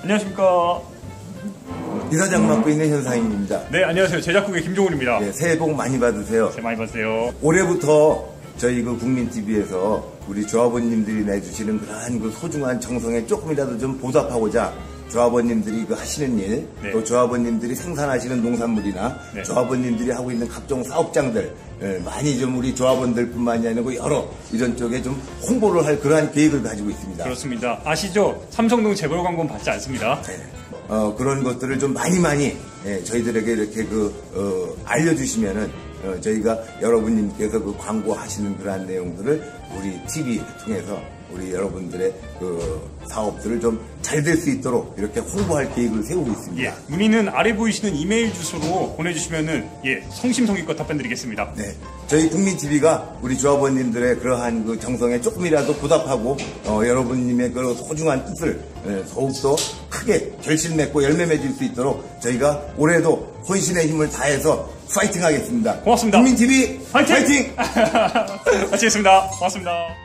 안녕하십니까. 이사장 맡고 있는 현상입니다. 네, 안녕하세요. 제작국의 김종훈입니다. 네, 새해 복 많이 받으세요. 새해 많이 받으세요. 올해부터 저희 국민TV에서 우리 조합원님들이 내주시는 그러한 소중한 정성에 조금이라도 좀 보답하고자 조합원님들이 하시는 일, 네. 또 조합원님들이 생산하시는 농산물이나 네. 조합원님들이 하고 있는 각종 사업장들 많이 좀 우리 조합원들뿐만이 아니고 여러 이런 쪽에 좀 홍보를 할 그러한 계획을 가지고 있습니다. 그렇습니다. 아시죠? 삼성동 재벌 광고는 받지 않습니다. 네. 그런 것들을 좀 많이 저희들에게 이렇게 알려주시면은 저희가 여러분님께서 광고하시는 그러한 내용들을 우리 TV 통해서 우리 여러분들의 사업들을 좀 잘 될 수 있도록 이렇게 홍보할 계획을 세우고 있습니다. 예, 문의는 아래 보이시는 이메일 주소로 보내주시면은 성심성의껏 답변드리겠습니다. 네, 저희 국민TV가 우리 조합원님들의 그러한 정성에 조금이라도 보답하고 여러분님의 소중한 뜻을 더욱더 크게 결실 맺고 열매 맺을 수 있도록 저희가 올해도 혼신의 힘을 다해서 파이팅 하겠습니다. 고맙습니다. 국민TV 파이팅! 파이팅! 마치겠습니다. 고맙습니다.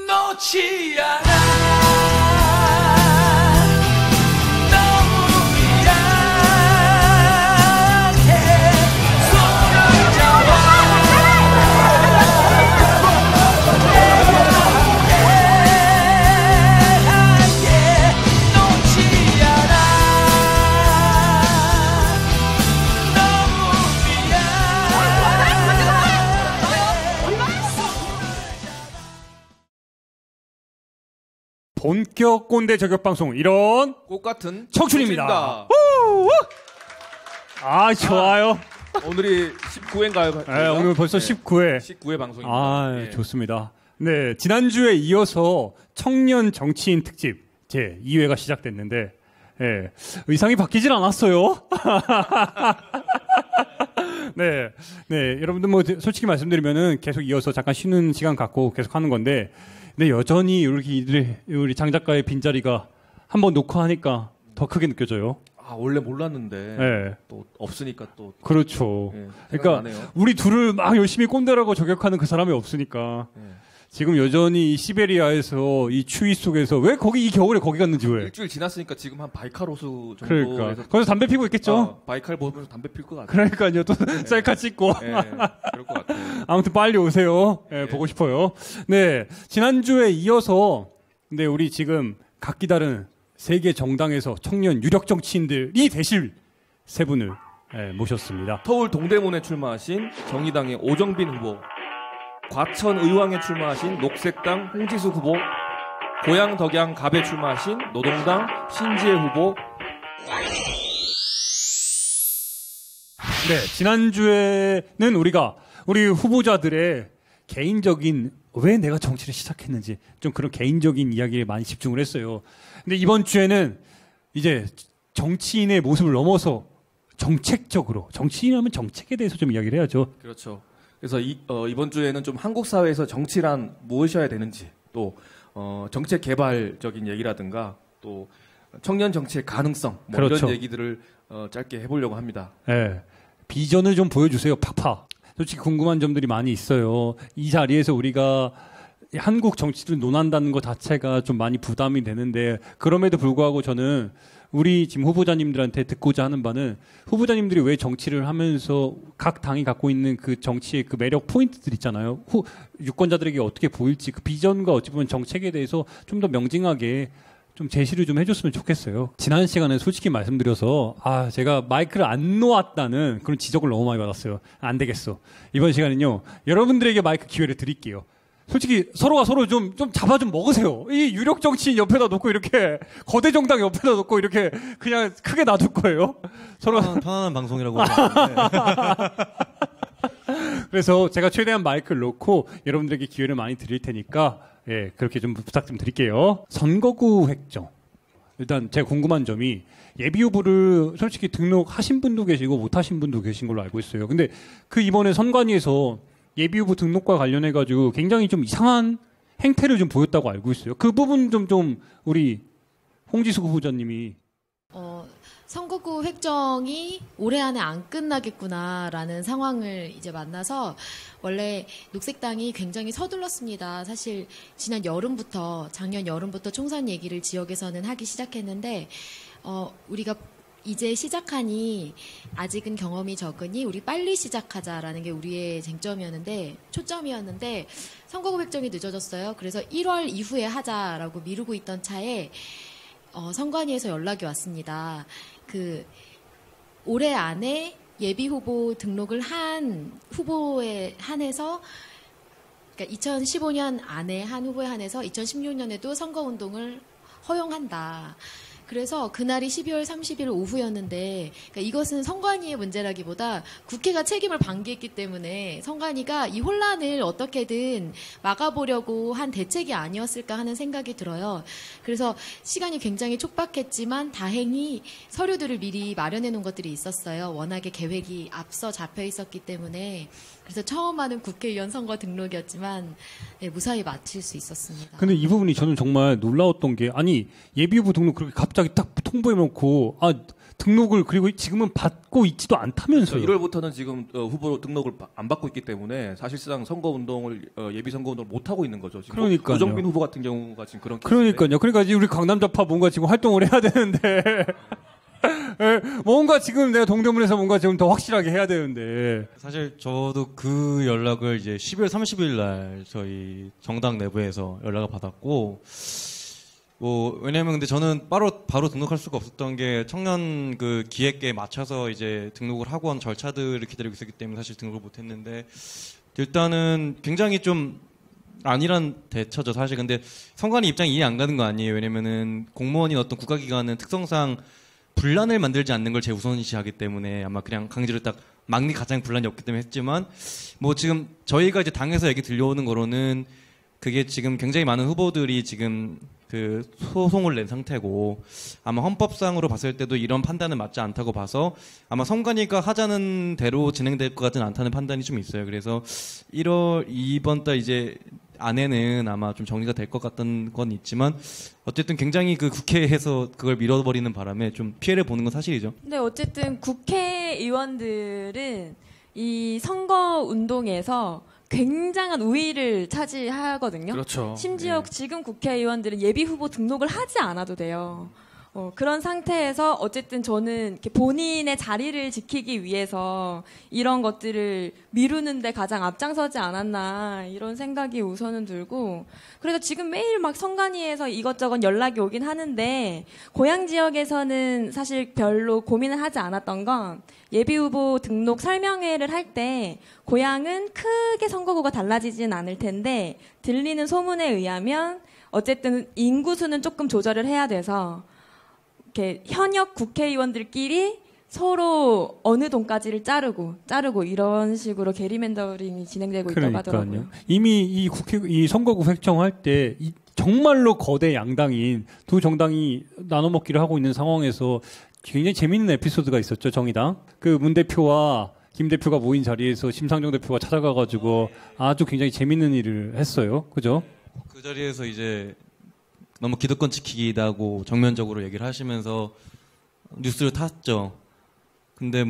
놓지 않아 너무 미안해 손을 잡아 놓지 않아 너무 본격 꼰대 저격 방송 이런 꽃같은 청춘입니다. 아 좋아요. 오늘이 19회인가요? 네, 오늘 벌써 19회. 19회 방송입니다. 아 좋습니다. 네, 지난주에 이어서 청년 정치인 특집 제 2회가 시작됐는데 의상이 바뀌질 않았어요. 네, 여러분들 솔직히 말씀드리면은 계속 이어서 잠깐 쉬는 시간 갖고 계속 하는 건데. 근데 여전히 우리 장 작가의 빈자리가 한번 놓고 하니까 더 크게 느껴져요. 아, 원래 몰랐는데 또 없으니까 또 그렇죠. 그러니까 나네요. 우리 둘을 막 열심히 꼰대라고 저격하는 그 사람이 없으니까 지금 여전히 이 시베리아에서 이 추위 속에서 왜 이 겨울에 거기 갔는지 왜? 일주일 지났으니까 지금 한 바이칼 호수 정도 그러니까 거기서 담배 피고 있겠죠? 바이칼 보면서 담배 필 것 같아요. 그러니까요. 또 셀카 찍고. 그럴 것 같아요. 아무튼 빨리 오세요. 보고 싶어요. 네, 지난주에 이어서 우리 지금 각기 다른 세계 정당에서 청년 유력 정치인들이 되실 세 분을 모셨습니다. 서울 동대문에 출마하신 정의당의 오정빈 후보, 과천 의왕에 출마하신 녹색당 홍지수 후보, 고양 덕양 갑에 출마하신 노동당 신지혜 후보. 네, 지난주에는 우리 후보자들의 개인적인 왜 내가 정치를 시작했는지 좀 그런 개인적인 이야기에 많이 집중을 했어요. 근데 이번 주에는 이제 정치인의 모습을 넘어서 정책적으로 정치인이라면 정책에 대해서 좀 이야기를 해야죠. 그렇죠. 그래서 이번 주에는 좀 한국 사회에서 정치란 무엇이어야 되는지, 또 정책 개발적인 얘기라든가 또 청년 정치의 가능성 그렇죠. 이런 얘기들을 짧게 해보려고 합니다. 네, 비전을 좀 보여주세요. 팍팍. 솔직히 궁금한 점들이 많이 있어요. 이 자리에서 우리가 한국 정치를 논한다는 것 자체가 좀 많이 부담이 되는데 그럼에도 불구하고 저는 우리 지금 후보자님들한테 듣고자 하는 바는 후보자님들이 왜 정치를 하면서 각 당이 갖고 있는 그 정치의 그 매력 포인트들 있잖아요. 유권자들에게 어떻게 보일지 그 비전과 어찌 보면 정책에 대해서 좀 더 명징하게 좀 제시를 좀 해줬으면 좋겠어요. 지난 시간에 솔직히 말씀드려서 제가 마이크를 안 놓았다는 그런 지적을 너무 많이 받았어요. 안 되겠어. 이번 시간은요 여러분들에게 마이크 기회를 드릴게요. 솔직히 서로가 서로 좀 잡아 좀 먹으세요. 이 유력 정치인 옆에다 놓고 이렇게 거대 정당 옆에다 놓고 이렇게 그냥 크게 놔둘 거예요. 서로 편안한 방송이라고. 그래서 제가 최대한 마이크를 놓고 여러분들에게 기회를 많이 드릴 테니까 예, 그렇게 좀 부탁 좀 드릴게요. 선거구 획정. 일단 제가 궁금한 점이 예비 후보를 솔직히 등록하신 분도 계시고 못하신 분도 계신 걸로 알고 있어요. 근데 그 이번에 선관위에서 예비 후보 등록과 관련해 가지고 굉장히 좀 이상한 행태를 좀 보였다고 알고 있어요. 그 부분 좀 우리 홍지수 후보자님이 선거구 획정이 올해 안에 안 끝나겠구나라는 상황을 이제 만나서 원래 녹색당이 굉장히 서둘렀습니다. 사실 작년 여름부터 총선 얘기를 지역에서는 하기 시작했는데 우리가 이제 시작하니 아직은 경험이 적으니 우리 빨리 시작하자라는 게 우리의 초점이었는데 선거구 획정이 늦어졌어요. 그래서 1월 이후에 하자라고 미루고 있던 차에 선관위에서 연락이 왔습니다. 올해 안에 예비 후보 등록을 한 후보에 한해서, 그러니까 2015년 안에 한 후보에 한해서 2016년에도 선거운동을 허용한다. 그래서 그날이 12월 30일 오후였는데, 그러니까 이것은 선관위의 문제라기보다 국회가 책임을 방기했기 때문에 선관위가 이 혼란을 어떻게든 막아보려고 한 대책이 아니었을까 하는 생각이 들어요. 그래서 시간이 굉장히 촉박했지만 다행히 서류들을 미리 마련해 놓은 것들이 있었어요. 워낙에 계획이 앞서 잡혀 있었기 때문에. 그래서 처음 하는 국회의원 선거 등록이었지만 네, 무사히 마칠 수 있었습니다. 근데 이 부분이 저는 정말 놀라웠던 게, 아니 예비 후보 등록 그렇게 갑자기 딱 통보해놓고 등록을 그리고 지금은 받고 있지도 않다면서요. 1월부터는 지금 후보 등록을 안 받고 있기 때문에 사실상 예비 선거운동을 못 하고 있는 거죠. 지금 그러니까요. 오정빈 후보 같은 경우가 지금 그런 그러니까요. 그러니까 이제 우리 강남좌파 뭔가 지금 활동을 해야 되는데 뭔가 지금 내가 동대문에서 뭔가 지금 더 확실하게 해야 되는데. 사실 저도 그 연락을 이제 12월 30일 날 저희 정당 내부에서 연락을 받았고, 왜냐면 근데 저는 바로 등록할 수가 없었던 게 청년 그 기획계에 맞춰서 이제 등록을 하고 한 절차들을 기다리고 있었기 때문에 사실 등록을 못 했는데, 일단은 굉장히 좀 아니란 대처죠, 사실. 근데 선관위 입장이 이해 안 가는 거 아니에요. 왜냐면은 공무원인 어떤 국가기관은 특성상 분란을 만들지 않는 걸 제우선시하기 때문에 아마 그냥 강제로 딱 막니 가장 분란이 없기 때문에 했지만, 지금 저희가 이제 당에서 얘기 들려오는 거로는 그게 지금 굉장히 많은 후보들이 지금 그 소송을 낸 상태고, 아마 헌법상으로 봤을 때도 이런 판단은 맞지 않다고 봐서 아마 선관위가 하자는 대로 진행될 것 같지는 않다는 판단이 좀 있어요. 그래서 이번 달 이제 안에는 아마 좀 정리가 될 것 같던 건 있지만, 어쨌든 굉장히 그 국회에서 그걸 밀어버리는 바람에 좀 피해를 보는 건 사실이죠. 근데 어쨌든 국회의원들은 이 선거 운동에서 굉장한 우위를 차지하거든요. 그렇죠. 심지어 지금 국회의원들은 예비 후보 등록을 하지 않아도 돼요. 그런 상태에서 어쨌든 저는 이렇게 본인의 자리를 지키기 위해서 이런 것들을 미루는데 가장 앞장서지 않았나 이런 생각이 우선은 들고, 그래서 지금 매일 막 선관위에서 이것저것 연락이 오긴 하는데, 고향 지역에서는 사실 별로 고민을 하지 않았던 건 예비후보 등록 설명회를 할 때 고향은 크게 선거구가 달라지진 않을 텐데 들리는 소문에 의하면 어쨌든 인구수는 조금 조절을 해야 돼서 이렇게 현역 국회의원들끼리 서로 어느 동까지를 자르고 이런 식으로 게리맨더링이 진행되고 있다고 하더라고요. 이미 이 선거구 획정할 때 정말로 거대 양당인 두 정당이 나눠먹기를 하고 있는 상황에서 굉장히 재밌는 에피소드가 있었죠. 정의당 그 문 대표와 김 대표가 모인 자리에서 심상정 대표가 찾아가가지고 아주 굉장히 재밌는 일을 했어요. 그죠? 그 자리에서 이제 너무 기득권 지키기다고 정면적으로 얘기를 하시면서 뉴스를 탔죠. 근데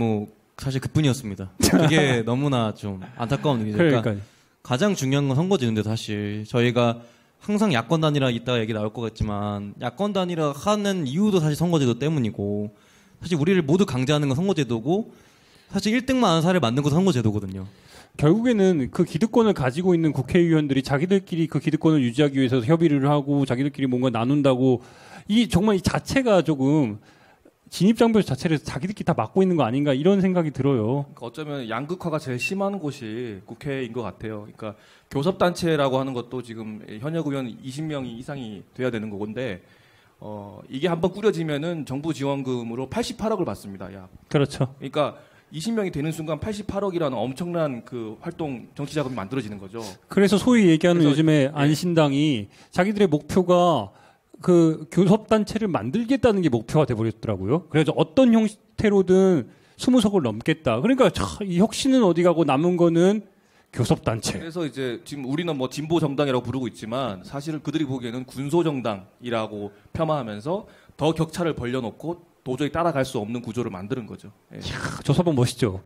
사실 그뿐이었습니다. 그게 너무나 좀 안타까운 일이죠. 그러니까 가장 중요한 건 선거제도인데, 사실 저희가 항상 야권 단일화 이따가 얘기 나올 것 같지만 야권 단일화 하는 이유도 사실 선거제도 때문이고, 사실 우리를 모두 강제하는 건 선거제도고, 사실 1등만 하는 사례를 만든 것도 선거제도거든요. 결국에는 그 기득권을 가지고 있는 국회의원들이 자기들끼리 그 기득권을 유지하기 위해서 협의를 하고 자기들끼리 뭔가 나눈다고, 정말 이 자체가 조금 진입장벽 자체를 자기들끼리 다 막고 있는 거 아닌가 이런 생각이 들어요. 그러니까 어쩌면 양극화가 제일 심한 곳이 국회인 것 같아요. 그러니까 교섭단체라고 하는 것도 지금 현역 의원 20명 이상이 돼야 되는 건데, 이게 한번 꾸려지면은 정부 지원금으로 88억을 받습니다. 약. 그렇죠. 그러니까 20명이 되는 순간 88억이라는 엄청난 그 활동 정치 자금이 만들어지는 거죠. 그래서 소위 얘기하는 그래서- 요즘에 안신당이 자기들의 목표가 그 교섭단체를 만들겠다는 게 목표가 돼버렸더라고요. 그래서 어떤 형태로든 20석을 넘겠다. 그러니까 이 혁신은 어디 가고 남은 거는 교섭단체. 그래서 이제 지금 우리는 뭐 진보 정당이라고 부르고 있지만 사실은 그들이 보기에는 군소 정당이라고 폄하하면서 더 격차를 벌려놓고 도저히 따라갈 수 없는 구조를 만드는 거죠. 예. 조사본 멋있죠.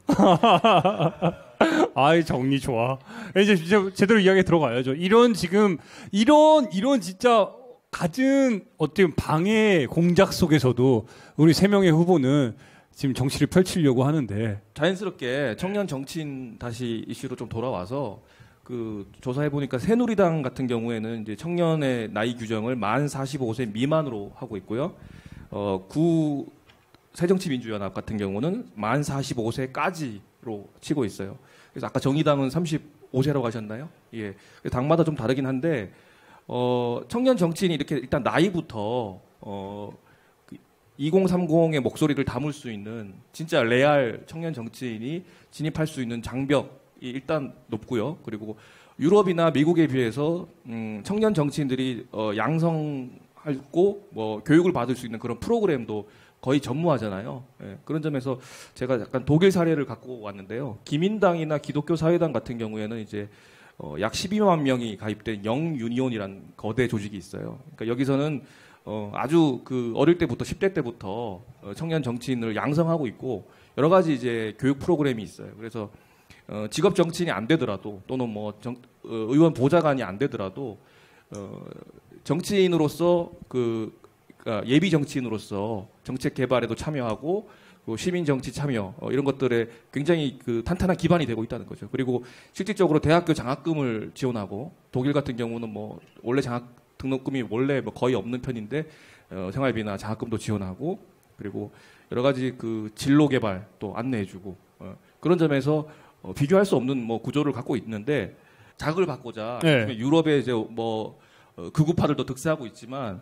아이 정리 좋아. 이제 진짜 제대로 이야기 들어가야죠. 이런 지금 이런 진짜 갖은 어떻게 보면 방해 공작 속에서도 우리 세 명의 후보는 지금 정치를 펼치려고 하는데 자연스럽게 청년 정치인 다시 이슈로 좀 돌아와서 그 조사해 보니까 새누리당 같은 경우에는 이제 청년의 나이 규정을 만 45세 미만으로 하고 있고요. 구 새정치민주연합 같은 경우는 만 45세까지로 치고 있어요. 그래서 아까 정의당은 35세라고 하셨나요? 예. 당마다 좀 다르긴 한데 청년 정치인이 이렇게 일단 나이부터 2030의 목소리를 담을 수 있는 진짜 레알 청년 정치인이 진입할 수 있는 장벽이 일단 높고요. 그리고 유럽이나 미국에 비해서 청년 정치인들이 양성하고 뭐 교육을 받을 수 있는 그런 프로그램도 거의 전무하잖아요. 예, 그런 점에서 제가 약간 독일 사례를 갖고 왔는데요. 기민당이나 기독교 사회당 같은 경우에는 이제 약 12만 명이 가입된 영 유니온이라는 거대 조직이 있어요. 그러니까 여기서는 아주 그 어릴 때부터 10대 때부터 청년 정치인을 양성하고 있고 여러 가지 이제 교육 프로그램이 있어요. 그래서 직업 정치인이 안 되더라도 또는 뭐 의원 보좌관이 안 되더라도 정치인으로서 그러니까 예비 정치인으로서 정책 개발에도 참여하고 시민 정치 참여 이런 것들에 굉장히 그 탄탄한 기반이 되고 있다는 거죠. 그리고 실질적으로 대학교 장학금을 지원하고 독일 같은 경우는 뭐 원래 등록금이 원래 뭐 거의 없는 편인데 생활비나 장학금도 지원하고 그리고 여러 가지 그 진로 개발 또 안내해주고 그런 점에서 비교할 수 없는 뭐 구조를 갖고 있는데 자극을 받고자 네. 유럽의 이제 뭐 극우파들도 득세하고 있지만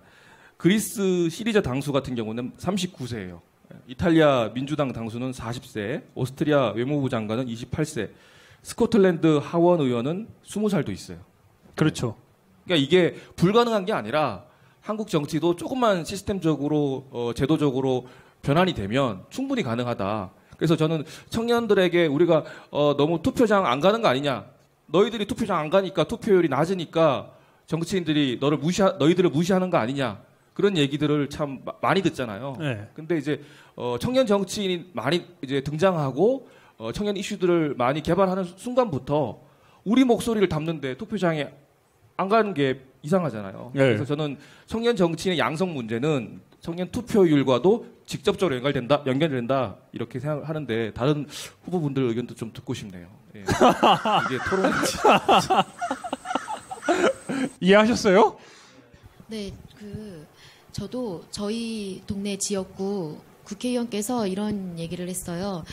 그리스 시리자 당수 같은 경우는 39세예요. 이탈리아 민주당 당수는 40세, 오스트리아 외무부 장관은 28세, 스코틀랜드 하원 의원은 20살도 있어요. 그렇죠. 그러니까 이게 불가능한 게 아니라 한국 정치도 조금만 시스템적으로 제도적으로 변환이 되면 충분히 가능하다. 그래서 저는 청년들에게 우리가 너무 투표장 안 가는 거 아니냐. 너희들이 투표장 안 가니까 투표율이 낮으니까 정치인들이 너희들을 무시하는 거 아니냐. 그런 얘기들을 참 많이 듣잖아요. 네. 근데 이제 청년 정치인이 많이 이제 등장하고 청년 이슈들을 많이 개발하는 순간부터 우리 목소리를 담는데 투표장에 안 가는 게 이상하잖아요. 네. 그래서 저는 청년 정치인의 양성 문제는 청년 투표율과도 직접적으로 연결된다 이렇게 생각하는데 다른 후보분들 의견도 좀 듣고 싶네요. 예. 이게 토론인지. 이해하셨어요? 네, 저도 저희 동네 지역구 국회의원께서 이런 얘기를 했어요.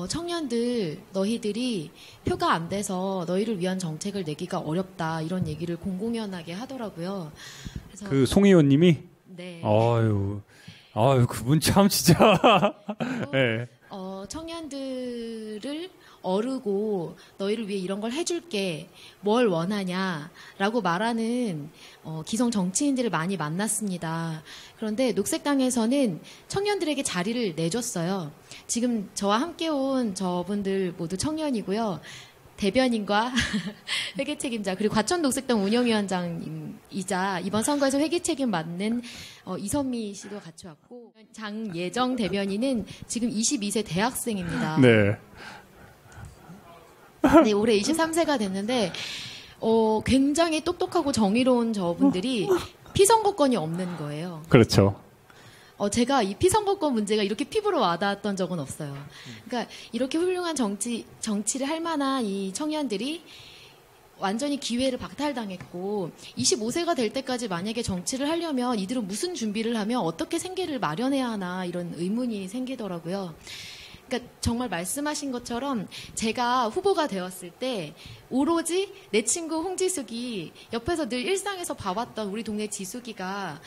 청년들 너희들이 표가 안 돼서 너희를 위한 정책을 내기가 어렵다 이런 얘기를 공공연하게 하더라고요. 그래서 그 송 의원님이 네. 아유 그분 참 진짜 네. 청년들을 어르고 너희를 위해 이런 걸 해줄게 뭘 원하냐라고 말하는 기성 정치인들을 많이 만났습니다. 그런데 녹색당에서는 청년들에게 자리를 내줬어요. 지금 저와 함께 온 저분들 모두 청년이고요. 대변인과 회계 책임자 그리고 과천 녹색당 운영위원장이자 이번 선거에서 회계 책임 맡는 이선미 씨도 같이 왔고 장예정 대변인은 지금 22세 대학생입니다. 네. 네, 올해 23세가 됐는데 굉장히 똑똑하고 정의로운 저분들이 피선거권이 없는 거예요. 그렇죠. 제가 이 피선거권 문제가 이렇게 피부로 와닿았던 적은 없어요. 그러니까 이렇게 훌륭한 정치를 할 만한 이 청년들이 완전히 기회를 박탈당했고 25세가 될 때까지 만약에 정치를 하려면 이들은 무슨 준비를 하며 어떻게 생계를 마련해야 하나 이런 의문이 생기더라고요. 그러니까 정말 말씀하신 것처럼 제가 후보가 되었을 때 오로지 내 친구 홍지숙이 옆에서 늘 일상에서 봐왔던 우리 동네 지숙이가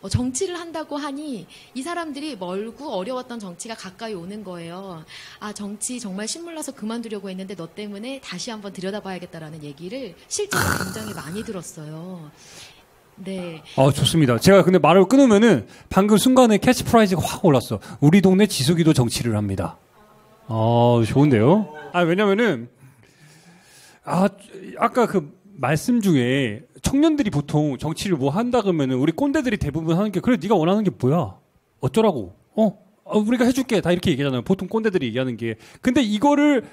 정치를 한다고 하니 이 사람들이 멀고 어려웠던 정치가 가까이 오는 거예요. 아, 정치 정말 신물나서 그만두려고 했는데 너 때문에 다시 한번 들여다봐야겠다라는 얘기를 실제로 굉장히 많이 들었어요. 네. 좋습니다. 제가 근데 말을 끊으면은 방금 순간에 캐치프라이즈가 확 올랐어. 우리 동네 지숙이도 정치를 합니다. 좋은데요? 왜냐면은, 아까 그 말씀 중에 청년들이 보통 정치를 뭐 한다 그러면은 우리 꼰대들이 대부분 하는 게 그래 네가 원하는 게 뭐야? 어쩌라고? 우리가 해줄게 다 이렇게 얘기하잖아요. 보통 꼰대들이 얘기하는 게. 근데 이걸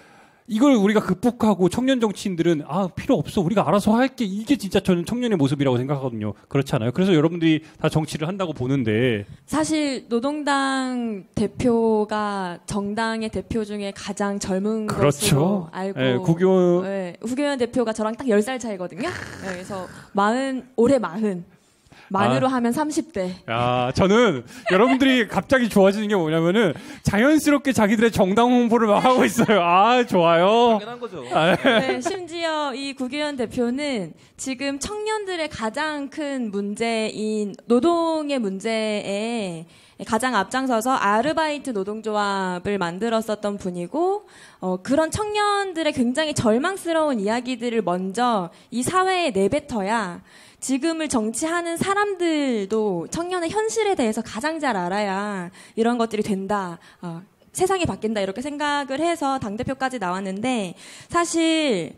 우리가 극복하고 청년 정치인들은 필요 없어 우리가 알아서 할게 이게 진짜 저는 청년의 모습이라고 생각하거든요. 그렇지 않아요? 그래서 여러분들이 다 정치를 한다고 보는데 사실 노동당 대표가 정당의 대표 중에 가장 젊은 그렇죠. 것으로 알고 네, 후교연 대표가 저랑 딱 10살 차이거든요. 네, 그래서 올해 40 만으로 하면 30대. 저는 여러분들이 갑자기 좋아지는 게 뭐냐면은 자연스럽게 자기들의 정당 홍보를 막 하고 있어요. 좋아요. 당연한 거죠. 네, 심지어 이 구기현 대표는 지금 청년들의 가장 큰 문제인 노동의 문제에 가장 앞장서서 아르바이트 노동조합을 만들었었던 분이고 그런 청년들의 굉장히 절망스러운 이야기들을 먼저 이 사회에 내뱉어야 지금을 정치하는 사람들도 청년의 현실에 대해서 가장 잘 알아야 이런 것들이 된다. 세상이 바뀐다 이렇게 생각을 해서 당대표까지 나왔는데 사실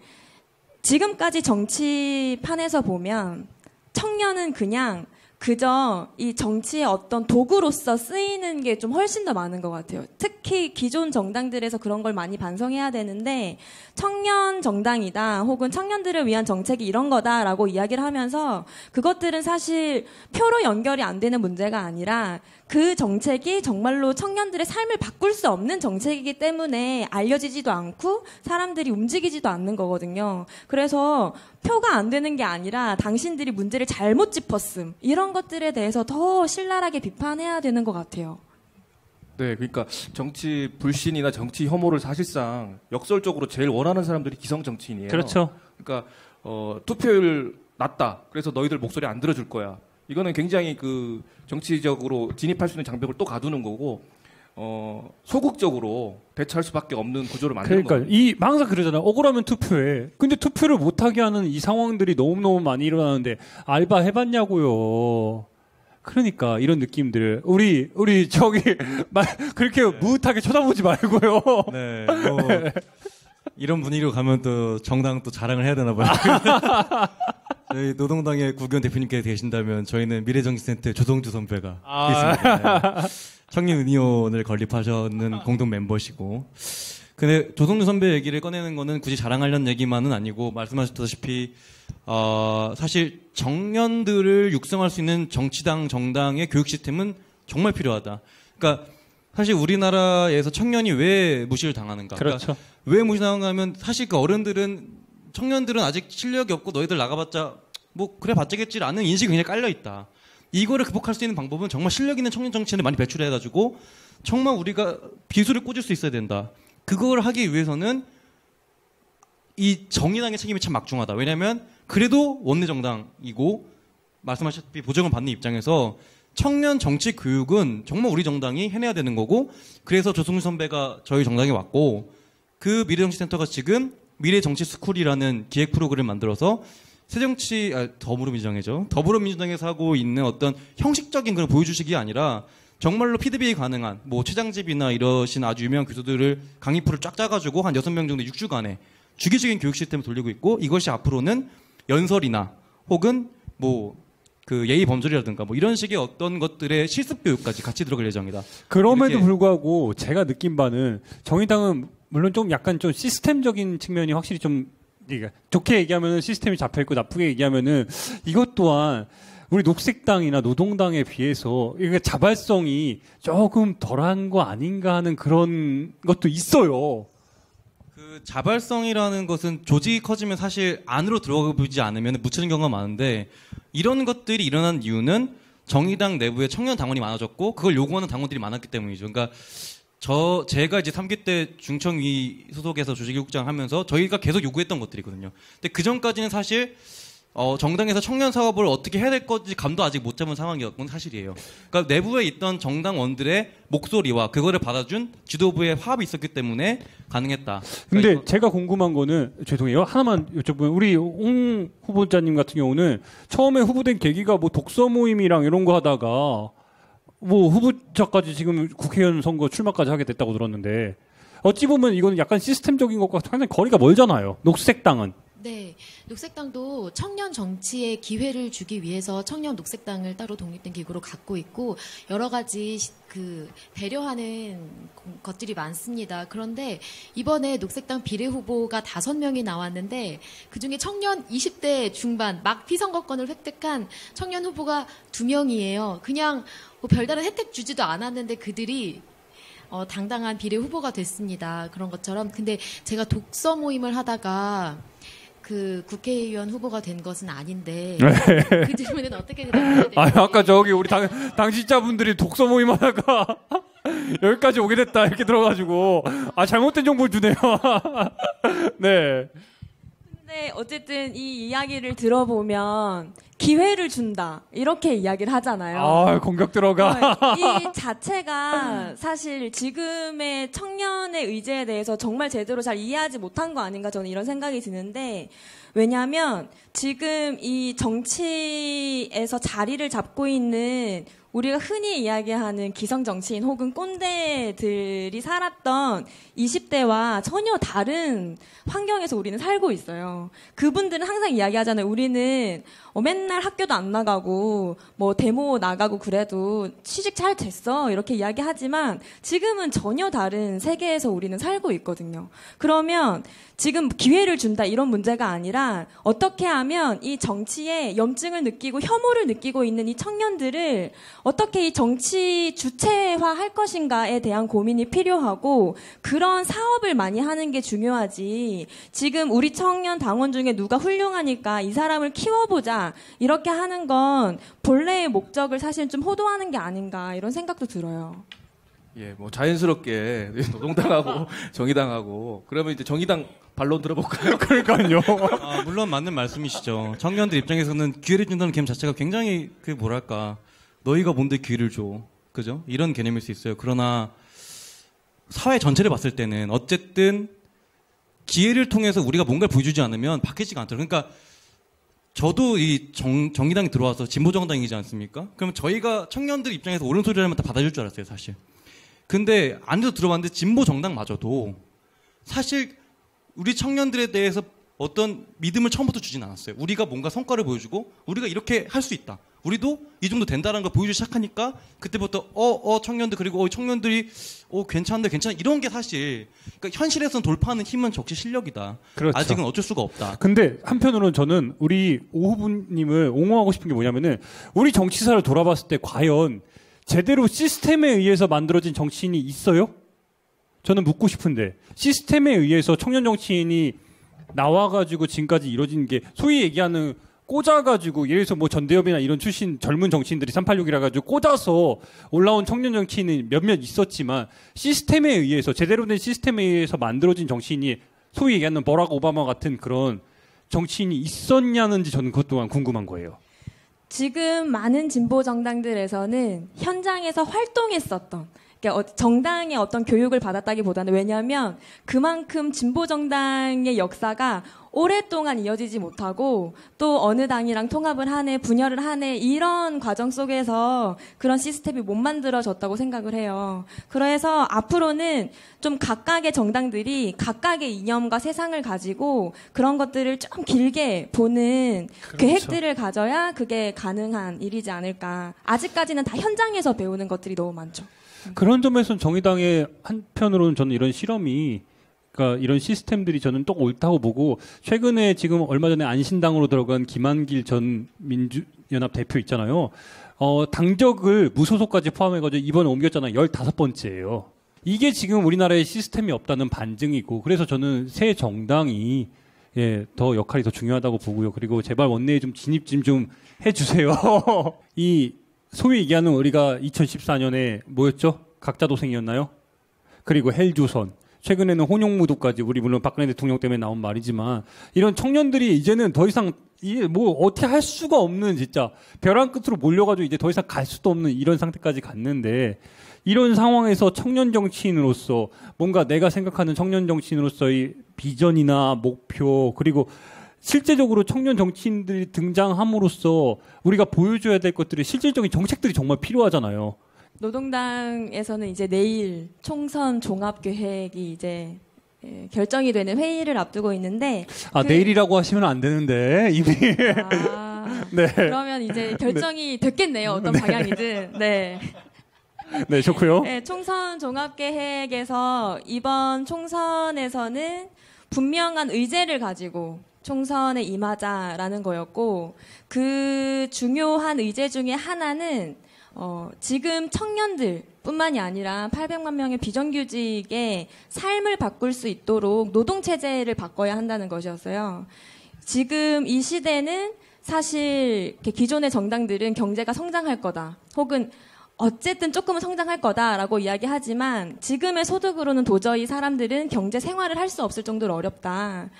지금까지 정치판에서 보면 청년은 그냥 그저 이 정치의 어떤 도구로서 쓰이는 게 좀 훨씬 더 많은 것 같아요. 특히 기존 정당들에서 그런 걸 많이 반성해야 되는데 청년 정당이다 혹은 청년들을 위한 정책이 이런 거다라고 이야기를 하면서 그것들은 사실 표로 연결이 안 되는 문제가 아니라 그 정책이 정말로 청년들의 삶을 바꿀 수 없는 정책이기 때문에 알려지지도 않고 사람들이 움직이지도 않는 거거든요. 그래서 표가 안 되는 게 아니라 당신들이 문제를 잘못 짚었음 이런 것들에 대해서 더 신랄하게 비판해야 되는 것 같아요. 네, 그러니까 정치 불신이나 정치 혐오를 사실상 역설적으로 제일 원하는 사람들이 기성 정치인이에요. 그렇죠. 그러니까 투표율 낮다. 그래서 너희들 목소리 안 들어줄 거야. 이거는 굉장히 그 정치적으로 진입할 수 있는 장벽을 또 가두는 거고 소극적으로 대처할 수밖에 없는 구조를 만드는 거예요. 그러니까 항상 그러잖아요. 억울하면 투표해. 근데 투표를 못하게 하는 이 상황들이 너무너무 많이 일어나는데 알바 해봤냐고요. 그러니까 이런 느낌들 우리 저기 그렇게 무릇하게 쳐다보지 말고요. 네. 이런 분위기로 가면 또 정당 또 자랑을 해야 되나 봐요. 저희 노동당의 구기현 대표님께서 계신다면 저희는 미래정치센터 조성주 선배가 있습니다. 네. 청년의원을 건립하셨는 공동 멤버시고. 근데 조성주 선배 얘기를 꺼내는 거는 굳이 자랑하려는 얘기만은 아니고 말씀하셨다시피 사실 청년들을 육성할 수 있는 정치당 정당의 교육 시스템은 정말 필요하다. 그러니까 사실 우리나라에서 청년이 왜 무시를 당하는가? 그렇죠. 그러니까 왜 무시당하는가 하면 사실 그 청년들은 아직 실력이 없고 너희들 나가봤자 뭐 그래 봤자겠지라는 인식이 굉장히 깔려 있다. 이거를 극복할 수 있는 방법은 정말 실력 있는 청년 정치인을 많이 배출해가지고 정말 우리가 비수를 꽂을 수 있어야 된다. 그걸 하기 위해서는 이 정의당의 책임이 참 막중하다. 왜냐하면 그래도 원내 정당이고 말씀하셨다시피 보정을 받는 입장에서 청년 정치 교육은 정말 우리 정당이 해내야 되는 거고 그래서 조승우 선배가 저희 정당에 왔고 그 미래정치센터가 지금 미래정치스쿨이라는 기획 프로그램을 만들어서 더불어민주당에서 하고 있는 어떤 형식적인 그런 보여주식이 아니라 정말로 피드백이 가능한 뭐 최장집이나 이러신 아주 유명한 교수들을 강의표를 쫙 짜가지고 한 6명 정도 6주간에 주기적인 교육 시스템을 돌리고 있고 이것이 앞으로는 연설이나 혹은 뭐 그 예의 범절이라든가 뭐 이런 식의 어떤 것들의 실습 교육까지 같이 들어갈 예정이다. 그럼에도 불구하고 제가 느낀 바는 정의당은 물론 좀 약간 좀 시스템적인 측면이 확실히 좀 좋게 얘기하면은 시스템이 잡혀 있고 나쁘게 얘기하면은 이것 또한 우리 녹색당이나 노동당에 비해서 이게 자발성이 조금 덜한 거 아닌가 하는 그런 것도 있어요. 그 자발성이라는 것은 조직이 커지면 사실 안으로 들어가 보지 않으면 묻히는 경우가 많은데 이런 것들이 일어난 이유는 정의당 내부에 청년 당원이 많아졌고 그걸 요구하는 당원들이 많았기 때문이죠. 그러니까 제가 이제 3기 때 중청위 소속에서 조직일국장 하면서 저희가 계속 요구했던 것들이거든요. 근데 그 전까지는 사실 정당에서 청년 사업을 어떻게 해야 될 건지 감도 아직 못 잡은 상황이었건 사실이에요. 그러니까 내부에 있던 정당원들의 목소리와 그거를 받아준 지도부의 화합이 있었기 때문에 가능했다. 근데 그러니까 제가 궁금한 거는 죄송해요. 하나만 여쭤보면 우리 홍 후보자님 같은 경우는 처음에 후보된 계기가 뭐 독서 모임이랑 이런 거 하다가 뭐 후보자까지 지금 국회의원 선거 출마까지 하게 됐다고 들었는데 어찌 보면 이거는 약간 시스템적인 것과 상당히 거리가 멀잖아요. 녹색당은. 네, 녹색당도 청년 정치에 기회를 주기 위해서 청년 녹색당을 따로 독립된 기구로 갖고 있고 여러 가지 배려하는 것들이 많습니다. 그런데 이번에 녹색당 비례 후보가 5명이 나왔는데 그중에 청년 20대 중반 막 피선거권을 획득한 청년 후보가 2명이에요. 그냥 뭐 별다른 혜택 주지도 않았는데 그들이 당당한 비례 후보가 됐습니다. 그런 것처럼. 근데 제가 독서 모임을 하다가 그 국회의원 후보가 된 것은 아닌데 그 질문은 어떻게 대답해야 될지. 아까 저기 우리 당직자분들이 독서 모임 하다가 여기까지 오게 됐다 이렇게 들어가지고 잘못된 정보를 주네요. 네. 근데 어쨌든 이 이야기를 들어보면 기회를 준다 이렇게 이야기를 하잖아요. 공격 들어가. 이 자체가 사실 지금의 청년의 의제에 대해서 정말 제대로 잘 이해하지 못한 거 아닌가 저는 이런 생각이 드는데 왜냐하면 지금 이 정치에서 자리를 잡고 있는 우리가 흔히 이야기하는 기성 정치인 혹은 꼰대들이 살았던 20대와 전혀 다른 환경에서 우리는 살고 있어요. 그분들은 항상 이야기하잖아요. 우리는 맨날 학교도 안 나가고 뭐 데모 나가고 그래도 취직 잘 됐어 이렇게 이야기하지만 지금은 전혀 다른 세계에서 우리는 살고 있거든요. 그러면 지금 기회를 준다 이런 문제가 아니라 어떻게 하면 이 정치에 염증을 느끼고 혐오를 느끼고 있는 이 청년들을 어떻게 이 정치 주체화할 것인가에 대한 고민이 필요하고 그런 사업을 많이 하는 게 중요하지 지금 우리 청년 당원 중에 누가 훌륭하니까 이 사람을 키워보자 이렇게 하는 건 본래의 목적을 사실 좀 호도하는 게 아닌가 이런 생각도 들어요. 예, 뭐 자연스럽게 노동당하고 정의당하고 그러면 이제 정의당 반론 들어볼까요? 그러니까요. 물론 맞는 말씀이시죠. 청년들 입장에서는 기회를 준다는 개념 자체가 굉장히 너희가 뭔데 기회를 줘, 그죠? 이런 개념일 수 있어요. 그러나 사회 전체를 봤을 때는 어쨌든 기회를 통해서 우리가 뭔가를 보여주지 않으면 바뀌지가 않더라고요. 그러니까 저도 이 정의당이 들어와서 진보정당이지 않습니까? 그러면 저희가 청년들 입장에서 옳은 소리를 하면 다 받아줄 줄 알았어요, 사실. 근데 안에서 들어봤는데 진보정당마저도 사실 우리 청년들에 대해서 어떤 믿음을 처음부터 주진 않았어요. 우리가 뭔가 성과를 보여주고 우리가 이렇게 할 수 있다. 우리도 이 정도 된다는 걸 보여주기 시작하니까 그때부터 청년들 그리고 청년들이 괜찮네 이런 게 사실 그러니까 현실에서는 돌파하는 힘은 적시 실력이다. 그렇죠. 아직은 어쩔 수가 없다. 근데 한편으로는 저는 우리 오 후보님을 옹호하고 싶은 게 뭐냐면은 우리 정치사를 돌아봤을 때 과연 제대로 시스템에 의해서 만들어진 정치인이 있어요? 저는 묻고 싶은데 시스템에 의해서 청년 정치인이 나와가지고 지금까지 이루어진 게 소위 얘기하는 꽂아가지고 예를 들어서 뭐 전대협이나 이런 출신 젊은 정치인들이 386이라 가지고 꽂아서 올라온 청년 정치인이 몇몇 있었지만 시스템에 의해서 제대로 된 시스템에 의해서 만들어진 정치인이 소위 얘기하는 버락 오바마 같은 그런 정치인이 있었냐는지 저는 그것 또한 궁금한 거예요. 지금 많은 진보 정당들에서는 현장에서 활동했었던 그러니까 정당의 어떤 교육을 받았다기보다는 왜냐하면 그만큼 진보 정당의 역사가 오랫동안 이어지지 못하고 또 어느 당이랑 통합을 하네 분열을 하네 이런 과정 속에서 그런 시스템이 못 만들어졌다고 생각을 해요. 그래서 앞으로는 좀 각각의 정당들이 각각의 이념과 세상을 가지고 그런 것들을 좀 길게 보는 그렇죠. 계획들을 가져야 그게 가능한 일이지 않을까. 아직까지는 다 현장에서 배우는 것들이 너무 많죠. 그런 점에서는 정의당의 한편으로는 저는 이런 실험이 그러니까 이런 시스템들이 저는 또 옳다고 보고 최근에 지금 얼마 전에 안신당으로 들어간 김한길 전 민주연합 대표 있잖아요. 당적을 무소속까지 포함해가지고 이번에 옮겼잖아요. 15번째예요. 이게 지금 우리나라에 시스템이 없다는 반증이고 그래서 저는 새 정당이 더 역할이 더 중요하다고 보고요. 그리고 제발 원내에 좀 진입 좀 해주세요. 이 소위 얘기하는 우리가 2014년에 뭐였죠? 각자도생이었나요? 그리고 헬조선. 최근에는 혼용무도까지 우리 물론 박근혜 대통령 때문에 나온 말이지만 이런 청년들이 이제는 더 이상 이게 뭐 어떻게 할 수가 없는 진짜 벼랑 끝으로 몰려가지고 이제 더 이상 갈 수도 없는 이런 상태까지 갔는데 이런 상황에서 청년 정치인으로서 뭔가 내가 생각하는 청년 정치인으로서의 비전이나 목표 그리고 실제적으로 청년 정치인들이 등장함으로써 우리가 보여줘야 될 것들이 실질적인 정책들이 정말 필요하잖아요. 노동당에서는 이제 내일 총선 종합계획이 이제 결정이 되는 회의를 앞두고 있는데 내일이라고 하시면 안 되는데 이미 네. 그러면 이제 결정이 됐겠네요. 어떤 방향이든. 네. 네, 좋고요. 네, 총선 종합계획에서 이번 총선에서는 분명한 의제를 가지고 총선에 임하자라는 거였고 그 중요한 의제 중에 하나는 지금 청년들뿐만이 아니라 800만 명의 비정규직의 삶을 바꿀 수 있도록 노동체제를 바꿔야 한다는 것이었어요. 지금 이 시대는 사실 기존의 정당들은 경제가 성장할 거다 혹은 어쨌든 조금은 성장할 거다라고 이야기하지만 지금의 소득으로는 도저히 사람들은 경제 생활을 할 수 없을 정도로 어렵다.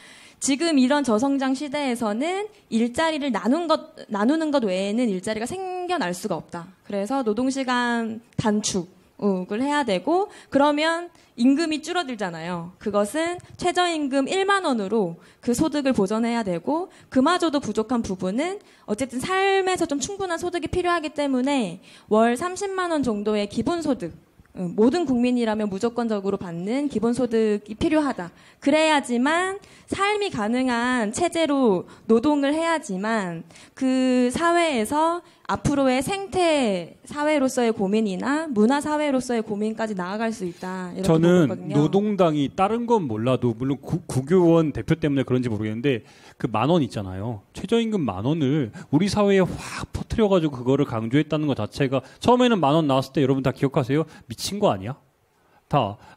지금 이런 저성장 시대에서는 일자리를 나누는 것 외에는 일자리가 생겨날 수가 없다. 그래서 노동시간 단축을 해야 되고 그러면 임금이 줄어들잖아요. 그것은 최저임금 1만 원으로 그 소득을 보전해야 되고 그마저도 부족한 부분은 어쨌든 삶에서 좀 충분한 소득이 필요하기 때문에 월 30만 원 정도의 기본소득 모든 국민이라면 무조건적으로 받는 기본소득이 필요하다. 그래야지만 삶이 가능한 체제로 노동을 해야지만 그 사회에서 앞으로의 생태 사회로서의 고민이나 문화 사회로서의 고민까지 나아갈 수 있다. 이렇게 저는 보거든요. 노동당이 다른 건 몰라도 물론 국교원 대표 때문에 그런지 모르겠는데 그 10,000원 있잖아요. 최저임금 10,000원을 우리 사회에 확 퍼뜨려가지고 그거를 강조했다는 것 자체가 처음에는 10,000원 나왔을 때 여러분 다 기억하세요? 미친 거 아니야?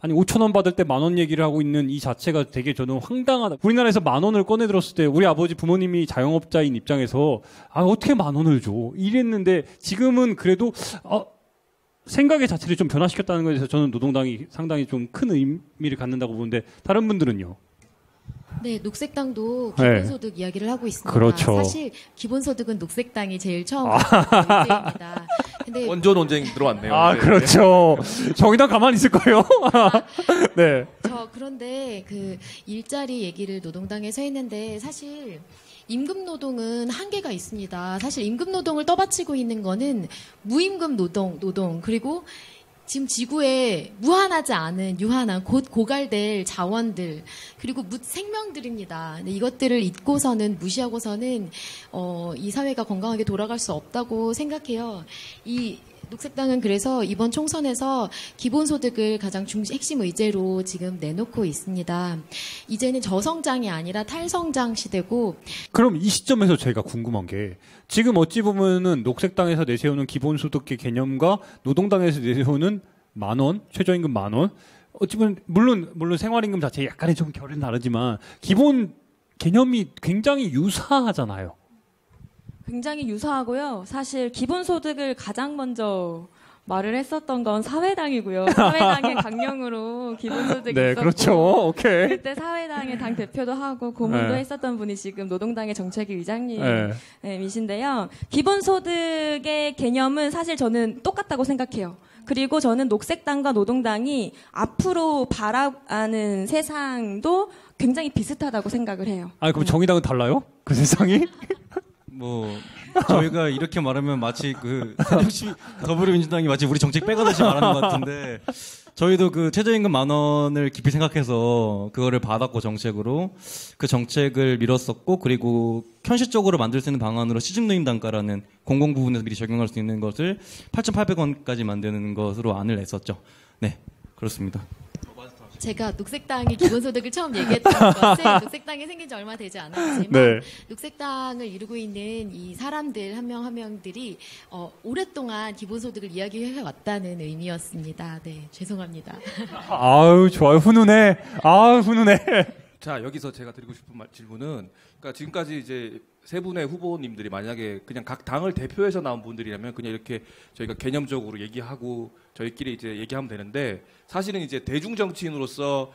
아니 5,000원 받을 때 10,000원 얘기를 하고 있는 이 자체가 되게 저는 황당하다. 우리나라에서 10,000원을 꺼내 들었을 때 우리 아버지 부모님이 자영업자인 입장에서 어떻게 10,000원을 줘? 이랬는데 지금은 그래도 생각의 자체를 좀 변화시켰다는 것에서 저는 노동당이 상당히 좀 큰 의미를 갖는다고 보는데 다른 분들은요? 네, 녹색당도 기본소득 이야기를 하고 있습니다. 그렇죠. 사실 기본소득은 녹색당이 제일 처음 문제입니다. 근데 원조 논쟁 들어왔네요. 네. 그렇죠. 정의당 가만히 있을 거예요. 네. 그런데 그 일자리 얘기를 노동당에서 했는데 사실 임금 노동은 한계가 있습니다. 사실 임금 노동을 떠받치고 있는 거는 무임금 노동 그리고 지금 지구에 무한하지 않은 유한한 곧 고갈될 자원들 그리고 생명들입니다. 근데 이것들을 잊고서는 무시하고서는 이 사회가 건강하게 돌아갈 수 없다고 생각해요. 이 녹색당은 그래서 이번 총선에서 기본소득을 가장 핵심 의제로 지금 내놓고 있습니다. 이제는 저성장이 아니라 탈성장 시대고. 그럼 이 시점에서 제가 궁금한 게 지금 어찌 보면은 녹색당에서 내세우는 기본소득의 개념과 노동당에서 내세우는 10,000원, 최저임금 10,000원. 어찌 보면 물론 생활임금 자체에 약간의 좀 결은 다르지만 기본 개념이 굉장히 유사하잖아요. 굉장히 유사하고요. 사실 기본소득을 가장 먼저 말을 했었던 건 사회당이고요. 사회당의 강령으로 기본소득이 네, 있었고 그렇죠. 오케이. 그때 사회당의 당 대표도 하고 고문도 네. 했었던 분이 지금 노동당의 정책위 의장님이신데요. 기본소득의 개념은 사실 저는 똑같다고 생각해요. 그리고 저는 녹색당과 노동당이 앞으로 바라는 세상도 굉장히 비슷하다고 생각을 해요. 그럼 정의당은 달라요? 그 세상이? 저희가 이렇게 말하면 마치 더불어민주당이 마치 우리 정책 빼가듯이 말하는 것 같은데 저희도 그 최저임금 10,000원을 깊이 생각해서 그거를 받았고 정책으로 그 정책을 밀었었고 그리고 현실적으로 만들 수 있는 방안으로 시중노임 단가라는 공공 부분에서 미리 적용할 수 있는 것을 8,800원까지 만드는 것으로 안을 냈었죠. 네, 그렇습니다. 제가 녹색당이 기본소득을 처음 얘기했던 것은 녹색당이 생긴 지 얼마 되지 않았지만 네. 녹색당을 이루고 있는 이 사람들 한 명 한 명들이 오랫동안 기본소득을 이야기해 왔다는 의미였습니다. 네, 죄송합니다. 좋아요. 훈훈해. 훈훈해. 자, 여기서 제가 드리고 싶은 질문은, 그러니까 지금까지 이제 세 분의 후보님들이 만약에 그냥 각 당을 대표해서 나온 분들이라면 그냥 이렇게 저희가 개념적으로 얘기하고 저희끼리 이제 얘기하면 되는데 사실은 이제 대중 정치인으로서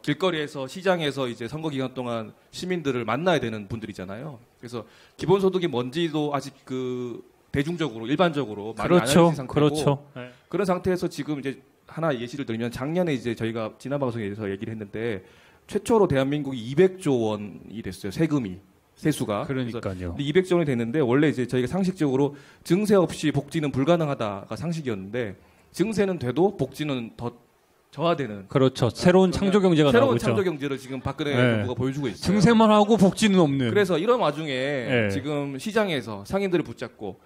길거리에서 시장에서 이제 선거 기간 동안 시민들을 만나야 되는 분들이잖아요. 그래서 기본소득이 뭔지도 아직 그 대중적으로 일반적으로 많이 안 알려진 상태고 그렇죠. 네. 그런 상태에서 지금 이제 하나 예시를 들면 작년에 이제 저희가 지난 방송에서 얘기를 했는데 최초로 대한민국이 200조 원이 됐어요. 세수가. 그러니까요. 200조 원이 됐는데 원래 이제 저희가 상식적으로 증세 없이 복지는 불가능하다가 상식이었는데 증세는 돼도 복지는 더 저하되는. 그렇죠. 새로운 창조 경제가 새로운 나오죠. 창조 경제를 지금 박근혜 네. 정부가 보여주고 있어요. 증세만 하고 복지는 없는. 그래서 이런 와중에 네. 지금 시장에서 상인들을 붙잡고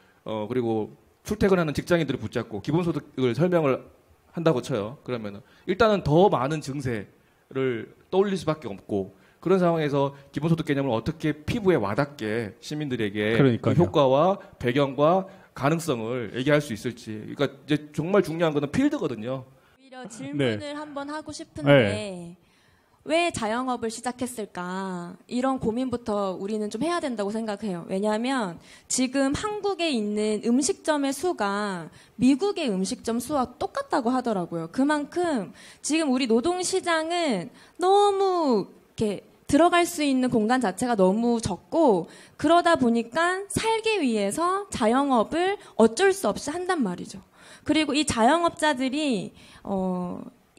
그리고 출퇴근하는 직장인들을 붙잡고 기본소득을 설명을 한다고 쳐요. 그러면은 일단은 더 많은 증세를 떠올릴 수밖에 없고 그런 상황에서 기본소득 개념을 어떻게 피부에 와닿게 시민들에게 그 효과와 배경과 가능성을 얘기할 수 있을지. 그러니까 이제 정말 중요한 거는 필드거든요. 오히려 질문을 네. 한번 하고 싶은데 네. 왜 자영업을 시작했을까? 이런 고민부터 우리는 좀 해야 된다고 생각해요. 왜냐하면 지금 한국에 있는 음식점의 수가 미국의 음식점 수와 똑같다고 하더라고요. 그만큼 지금 우리 노동시장은 너무 이렇게 들어갈 수 있는 공간 자체가 너무 적고 그러다 보니까 살기 위해서 자영업을 어쩔 수 없이 한단 말이죠. 그리고 이 자영업자들이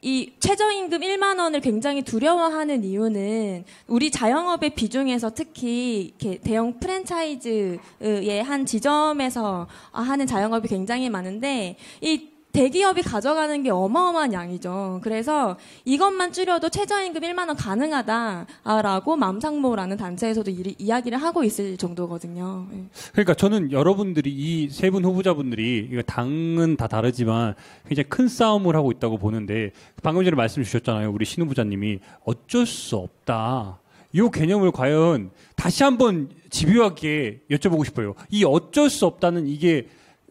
이 최저임금 1만 원을 굉장히 두려워하는 이유는 우리 자영업의 비중에서 특히 이렇게 대형 프랜차이즈의 한 지점에서 하는 자영업이 굉장히 많은데 이 대기업이 가져가는 게 어마어마한 양이죠. 그래서 이것만 줄여도 최저임금 1만 원 가능하다라고 맘상모라는 단체에서도 이야기를 하고 있을 정도거든요. 그러니까 저는 여러분들이 이 세 분 후보자분들이 이거 당은 다 다르지만 굉장히 큰 싸움을 하고 있다고 보는데 방금 전에 말씀 주셨잖아요. 우리 신 후보자님이 어쩔 수 없다. 이 개념을 과연 다시 한번 집요하게 여쭤보고 싶어요. 이 어쩔 수 없다는 이게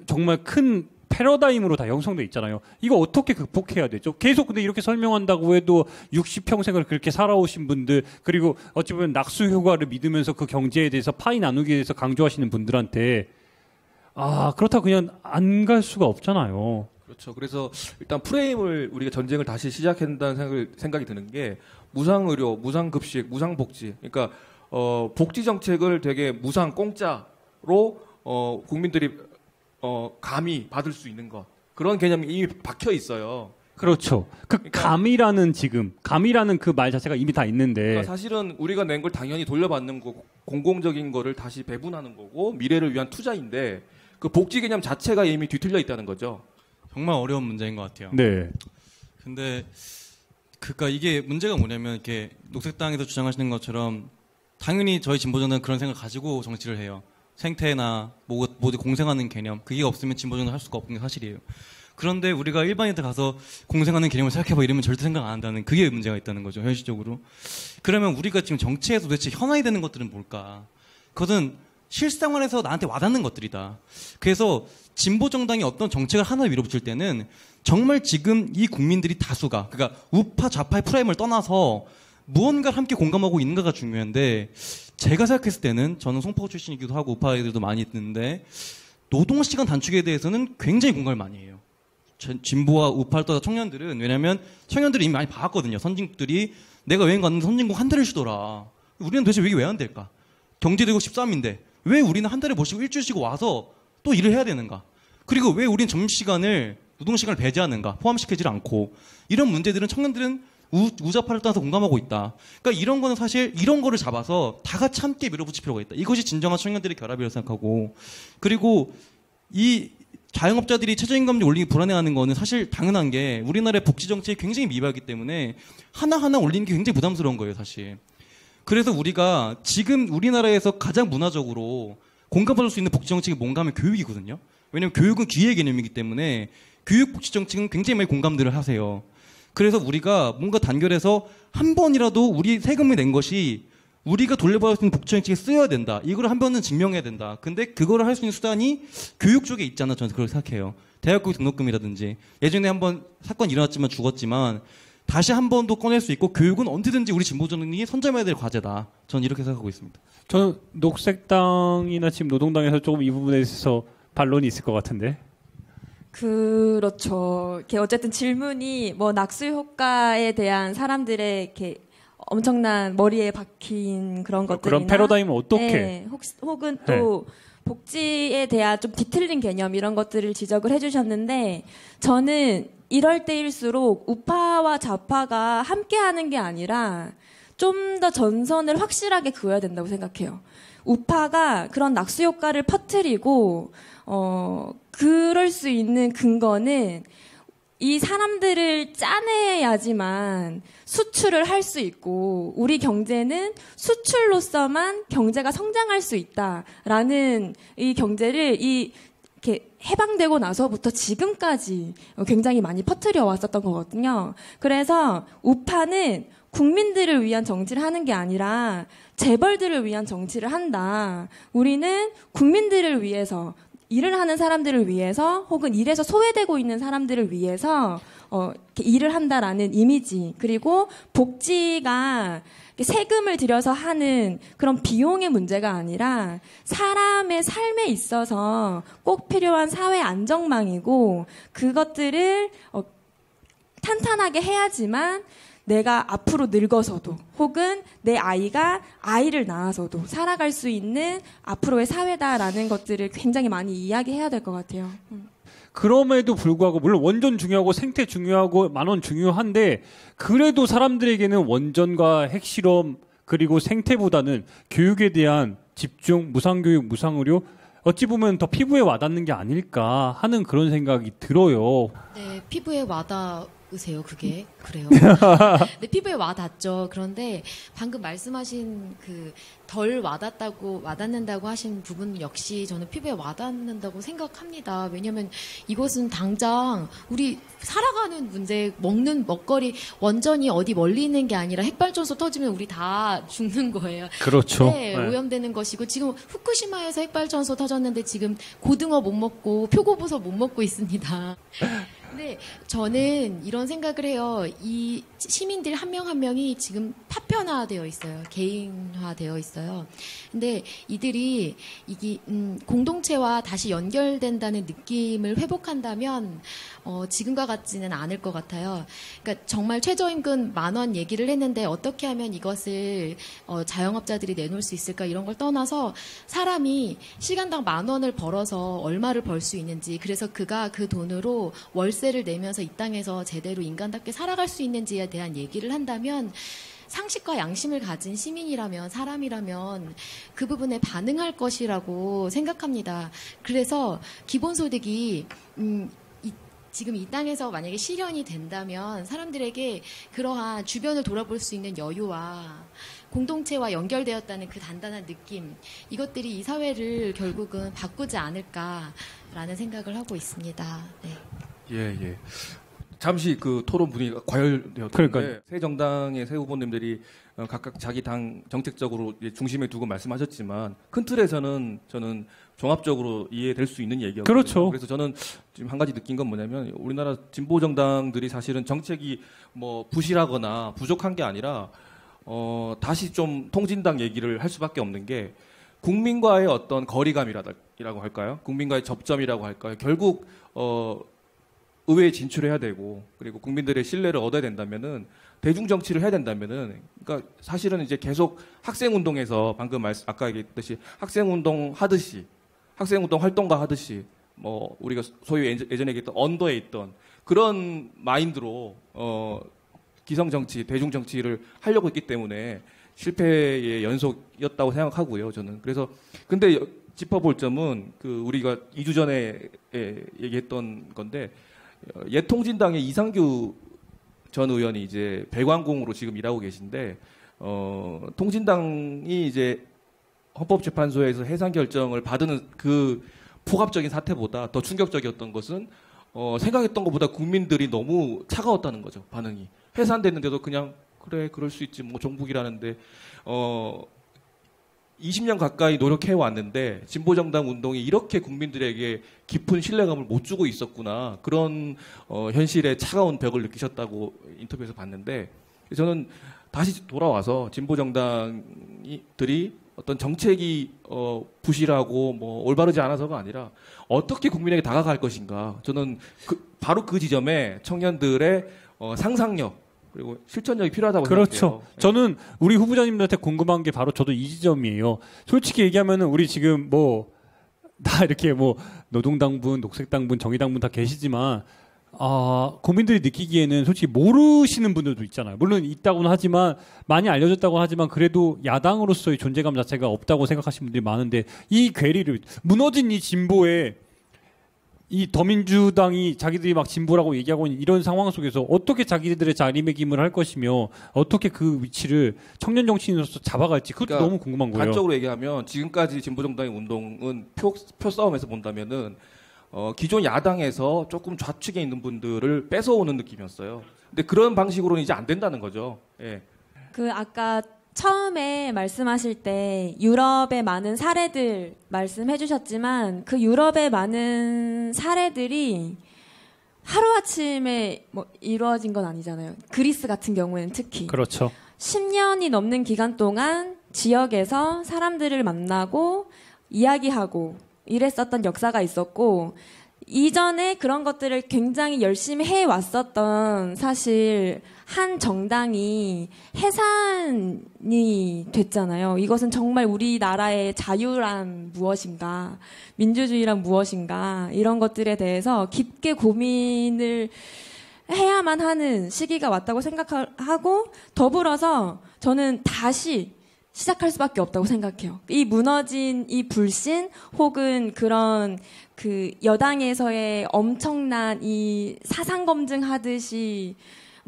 정말 큰 패러다임으로 다 형성돼 있잖아요. 이거 어떻게 극복해야 되죠? 계속 근데 이렇게 설명한다고 해도 60평생을 그렇게 살아오신 분들 그리고 어찌 보면 낙수 효과를 믿으면서 그 경제에 대해서 파이 나누기에 대해서 강조하시는 분들한테 그렇다고 그냥 안 갈 수가 없잖아요. 그렇죠. 그래서 일단 프레임을 우리가 전쟁을 다시 시작한다는 생각이 드는 게 무상의료, 무상급식, 무상복지. 그러니까 복지 정책을 되게 무상 공짜로 국민들이 감히 받을 수 있는 것 그런 개념이 이미 박혀 있어요. 그렇죠. 그러니까, 감이라는 그 말 자체가 이미 다 있는데 그러니까 사실은 우리가 낸 걸 당연히 돌려받는 거고 공공적인 거를 다시 배분하는 거고 미래를 위한 투자인데 그 복지 개념 자체가 이미 뒤틀려 있다는 거죠. 정말 어려운 문제인 것 같아요. 네. 근데 그러니까 이게 문제가 뭐냐면 이렇게 녹색당에서 주장하시는 것처럼 당연히 저희 진보정당은 그런 생각을 가지고 정치를 해요. 생태나 모두 공생하는 개념 그게 없으면 진보정당 할 수가 없는 게 사실이에요. 그런데 우리가 일반인한테 가서 공생하는 개념을 생각해봐 이러면 절대 생각 안 한다는 그게 문제가 있다는 거죠. 현실적으로. 그러면 우리가 지금 정치에서 도대체 현안이 되는 것들은 뭘까? 그것은 실생활에서 나한테 와닿는 것들이다. 그래서 진보정당이 어떤 정책을 하나 밀어붙일 때는 정말 지금 이 국민들이 다수가 그러니까 우파 좌파의 프레임을 떠나서 무언가를 함께 공감하고 있는가가 중요한데 제가 생각했을 때는 저는 송파구 출신이기도 하고 우파 애들도 많이 있는데 노동시간 단축에 대해서는 굉장히 공감을 많이 해요. 진보와 우파를 떠나 청년들은 왜냐하면 청년들이 이미 많이 봐왔거든요. 선진국들이 내가 여행 갔는데 선진국 한 달을 쉬더라. 우리는 도대체 왜 안 될까? 경제대국 13인데 왜 우리는 한 달에 못 쉬고 일주일 쉬고 와서 또 일을 해야 되는가? 그리고 왜 우리는 점심시간을 노동시간을 배제하는가? 포함시키지 않고 이런 문제들은 청년들은 우자파를 떠나서 공감하고 있다. 그러니까 이런 거는 사실 이런 거를 잡아서 다 같이 함께 밀어붙일 필요가 있다. 이것이 진정한 청년들의 결합이라고 생각하고 그리고 이 자영업자들이 최저임금 올리기 불안해하는 거는 사실 당연한 게 우리나라의 복지 정책이 굉장히 미비하기 때문에 하나하나 올리는 게 굉장히 부담스러운 거예요, 사실. 그래서 우리가 지금 우리나라에서 가장 문화적으로 공감받을 수 있는 복지 정책이 뭔가 하면 교육이거든요. 왜냐하면 교육은 기회 개념이기 때문에 교육 복지 정책은 굉장히 많이 공감들을 하세요. 그래서 우리가 뭔가 단결해서 한 번이라도 우리 세금을 낸 것이 우리가 돌려받을 수 있는 복지 정책에 쓰여야 된다. 이걸 한 번은 증명해야 된다. 근데 그거를 할 수 있는 수단이 교육 쪽에 있잖아. 저는 그렇게 생각해요. 대학교 등록금이라든지 예전에 한번 사건 일어났지만 죽었지만 다시 한 번 더 꺼낼 수 있고 교육은 언제든지 우리 진보정당이 선점해야 될 과제다. 저는 이렇게 생각하고 있습니다. 저는 녹색당이나 지금 노동당에서 조금 이 부분에 있어서 반론이 있을 것 같은데. 그렇죠. 이렇게 어쨌든 질문이 뭐 낙수 효과에 대한 사람들의 이렇게 엄청난 머리에 박힌 그런 것들이나 그런 패러다임은 어떻게? 네, 혹은 또 복지에 대한 좀 뒤틀린 개념 이런 것들을 지적을 해주셨는데 저는 이럴 때일수록 우파와 좌파가 함께하는 게 아니라 좀 더 전선을 확실하게 그어야 된다고 생각해요. 우파가 그런 낙수 효과를 퍼뜨리고 그럴 수 있는 근거는 이 사람들을 짜내야지만 수출을 할 수 있고 우리 경제는 수출로서만 경제가 성장할 수 있다라는 이 경제를 이렇게 해방되고 나서부터 지금까지 굉장히 많이 퍼뜨려 왔었던 거거든요. 그래서 우파는 국민들을 위한 정치를 하는 게 아니라 재벌들을 위한 정치를 한다. 우리는 국민들을 위해서 일을 하는 사람들을 위해서 혹은 일에서 소외되고 있는 사람들을 위해서 이렇게 일을 한다라는 이미지 그리고 복지가 세금을 들여서 하는 그런 비용의 문제가 아니라 사람의 삶에 있어서 꼭 필요한 사회 안정망이고 그것들을 탄탄하게 해야지만 내가 앞으로 늙어서도 혹은 내 아이가 아이를 낳아서도 살아갈 수 있는 앞으로의 사회다라는 것들을 굉장히 많이 이야기해야 될 것 같아요. 그럼에도 불구하고 물론 원전 중요하고 생태 중요하고 만원 중요한데 그래도 사람들에게는 원전과 핵실험 그리고 생태보다는 교육에 대한 집중, 무상교육, 무상의료 어찌 보면 더 피부에 와닿는 게 아닐까 하는 그런 생각이 들어요. 네, 피부에 와닿으세요, 그게? 그래요. 네, 피부에 와닿죠. 그런데 방금 말씀하신 그 덜 와닿는다고 하신 부분 역시 저는 피부에 와닿는다고 생각합니다. 왜냐면 이것은 당장 우리 살아가는 문제, 먹는 먹거리, 원전이 어디 멀리 있는 게 아니라 핵발전소 터지면 우리 다 죽는 거예요. 그렇죠. 네, 오염되는 것이고 지금 후쿠시마에서 핵발전소 터졌는데 지금 고등어 못 먹고 표고버섯 못 먹고 있습니다. 근데 저는 이런 생각을 해요. 이 시민들 한 명 한 명이 지금 파편화되어 있어요. 개인화되어 있어요. 근데 이들이 이게 공동체와 다시 연결된다는 느낌을 회복한다면 지금과 같지는 않을 것 같아요. 그러니까 정말 최저임금 10,000원 얘기를 했는데 어떻게 하면 이것을 자영업자들이 내놓을 수 있을까 이런 걸 떠나서 사람이 시간당 10,000원을 벌어서 얼마를 벌 수 있는지 그래서 그가 그 돈으로 월세를 내면서 이 땅에서 제대로 인간답게 살아갈 수 있는지에 대한 얘기를 한다면 상식과 양심을 가진 시민이라면 사람이라면 그 부분에 반응할 것이라고 생각합니다. 그래서 기본소득이 지금 이 땅에서 만약에 실현이 된다면 사람들에게 그러한 주변을 돌아볼 수 있는 여유와 공동체와 연결되었다는 그 단단한 느낌 이것들이 이 사회를 결국은 바꾸지 않을까라는 생각을 하고 있습니다. 네. 예. 잠시 그 토론 분위기가 과열되었는데 새 정당의 새 후보님들이 각각 자기 당 정책적으로 중심에 두고 말씀하셨지만 큰 틀에서는 저는 종합적으로 이해될 수 있는 얘기였거든요. 그렇죠. 그래서 저는 지금 한 가지 느낀 건 뭐냐면 우리나라 진보 정당들이 사실은 정책이 뭐 부실하거나 부족한 게 아니라 다시 좀 통진당 얘기를 할 수밖에 없는 게 국민과의 어떤 거리감이라고 할까요? 국민과의 접점이라고 할까요? 결국 의회에 진출해야 되고 그리고 국민들의 신뢰를 얻어야 된다면은 대중 정치를 해야 된다면은 그러니까 사실은 이제 계속 학생 운동에서 방금 아까 얘기했듯이 학생 운동 하듯이 학생 운동 활동가 하듯이 뭐 우리가 소위 예전에 얘기했던 언더에 있던 그런 마인드로 기성 정치, 대중 정치를 하려고 했기 때문에 실패의 연속이었다고 생각하고요. 저는 그래서 근데 짚어볼 점은 그 우리가 2주 전에 얘기했던 건데. 예통진당의 이상규 전 의원이 이제 배관공으로 지금 일하고 계신데, 통진당이 이제 헌법재판소에서 해산 결정을 받은 그 폭압적인 사태보다 더 충격적이었던 것은, 생각했던 것보다 국민들이 너무 차가웠다는 거죠, 반응이. 해산됐는데도 그냥, 그래, 그럴 수 있지, 뭐, 종북이라는데, 20년 가까이 노력해 왔는데 진보정당 운동이 이렇게 국민들에게 깊은 신뢰감을 못 주고 있었구나. 그런 현실의 차가운 벽을 느끼셨다고 인터뷰에서 봤는데 저는 다시 돌아와서 진보정당들이 어떤 정책이 부실하고 뭐 올바르지 않아서가 아니라 어떻게 국민에게 다가갈 것인가. 저는 바로 그 지점에 청년들의 상상력 그리고 실천력이 필요하다고 그렇죠. 생각해요. 저는 우리 후보자님들한테 궁금한 게 바로 저도 이 지점이에요. 솔직히 얘기하면은 우리 지금 뭐 다 이렇게 뭐 노동당분, 녹색당분, 정의당분 다 계시지만 국민들이 느끼기에는 솔직히 모르시는 분들도 있잖아요. 물론 있다고는 하지만 많이 알려졌다고 하지만 그래도 야당으로서의 존재감 자체가 없다고 생각하시는 분들이 많은데 이 괴리를 무너진 이 진보에 이 더민주당이 자기들이 막 진보라고 얘기하고 있는 이런 상황 속에서 어떻게 자기들의 자리매김을 할 것이며 어떻게 그 위치를 청년 정치인으로서 잡아갈지 그것도 그러니까 너무 궁금한 거예요. 단적으로 얘기하면 지금까지 진보정당의 운동은 표 싸움에서 본다면은 기존 야당에서 조금 좌측에 있는 분들을 뺏어오는 느낌이었어요. 근데 그런 방식으로는 이제 안 된다는 거죠. 예. 그 아까 처음에 말씀하실 때 유럽의 많은 사례들 말씀해 주셨지만 그 유럽의 많은 사례들이 하루아침에 뭐 이루어진 건 아니잖아요. 그리스 같은 경우에는 특히. 그렇죠. 10년이 넘는 기간 동안 지역에서 사람들을 만나고 이야기하고 이랬었던 역사가 있었고 이전에 그런 것들을 굉장히 열심히 해왔었던 사실 한 정당이 해산이 됐잖아요. 이것은 정말 우리나라의 자유란 무엇인가, 민주주의란 무엇인가 이런 것들에 대해서 깊게 고민을 해야만 하는 시기가 왔다고 생각하고 더불어서 저는 다시 시작할 수밖에 없다고 생각해요. 이 무너진 이 불신 혹은 그런 그 여당에서의 엄청난 이 사상 검증하듯이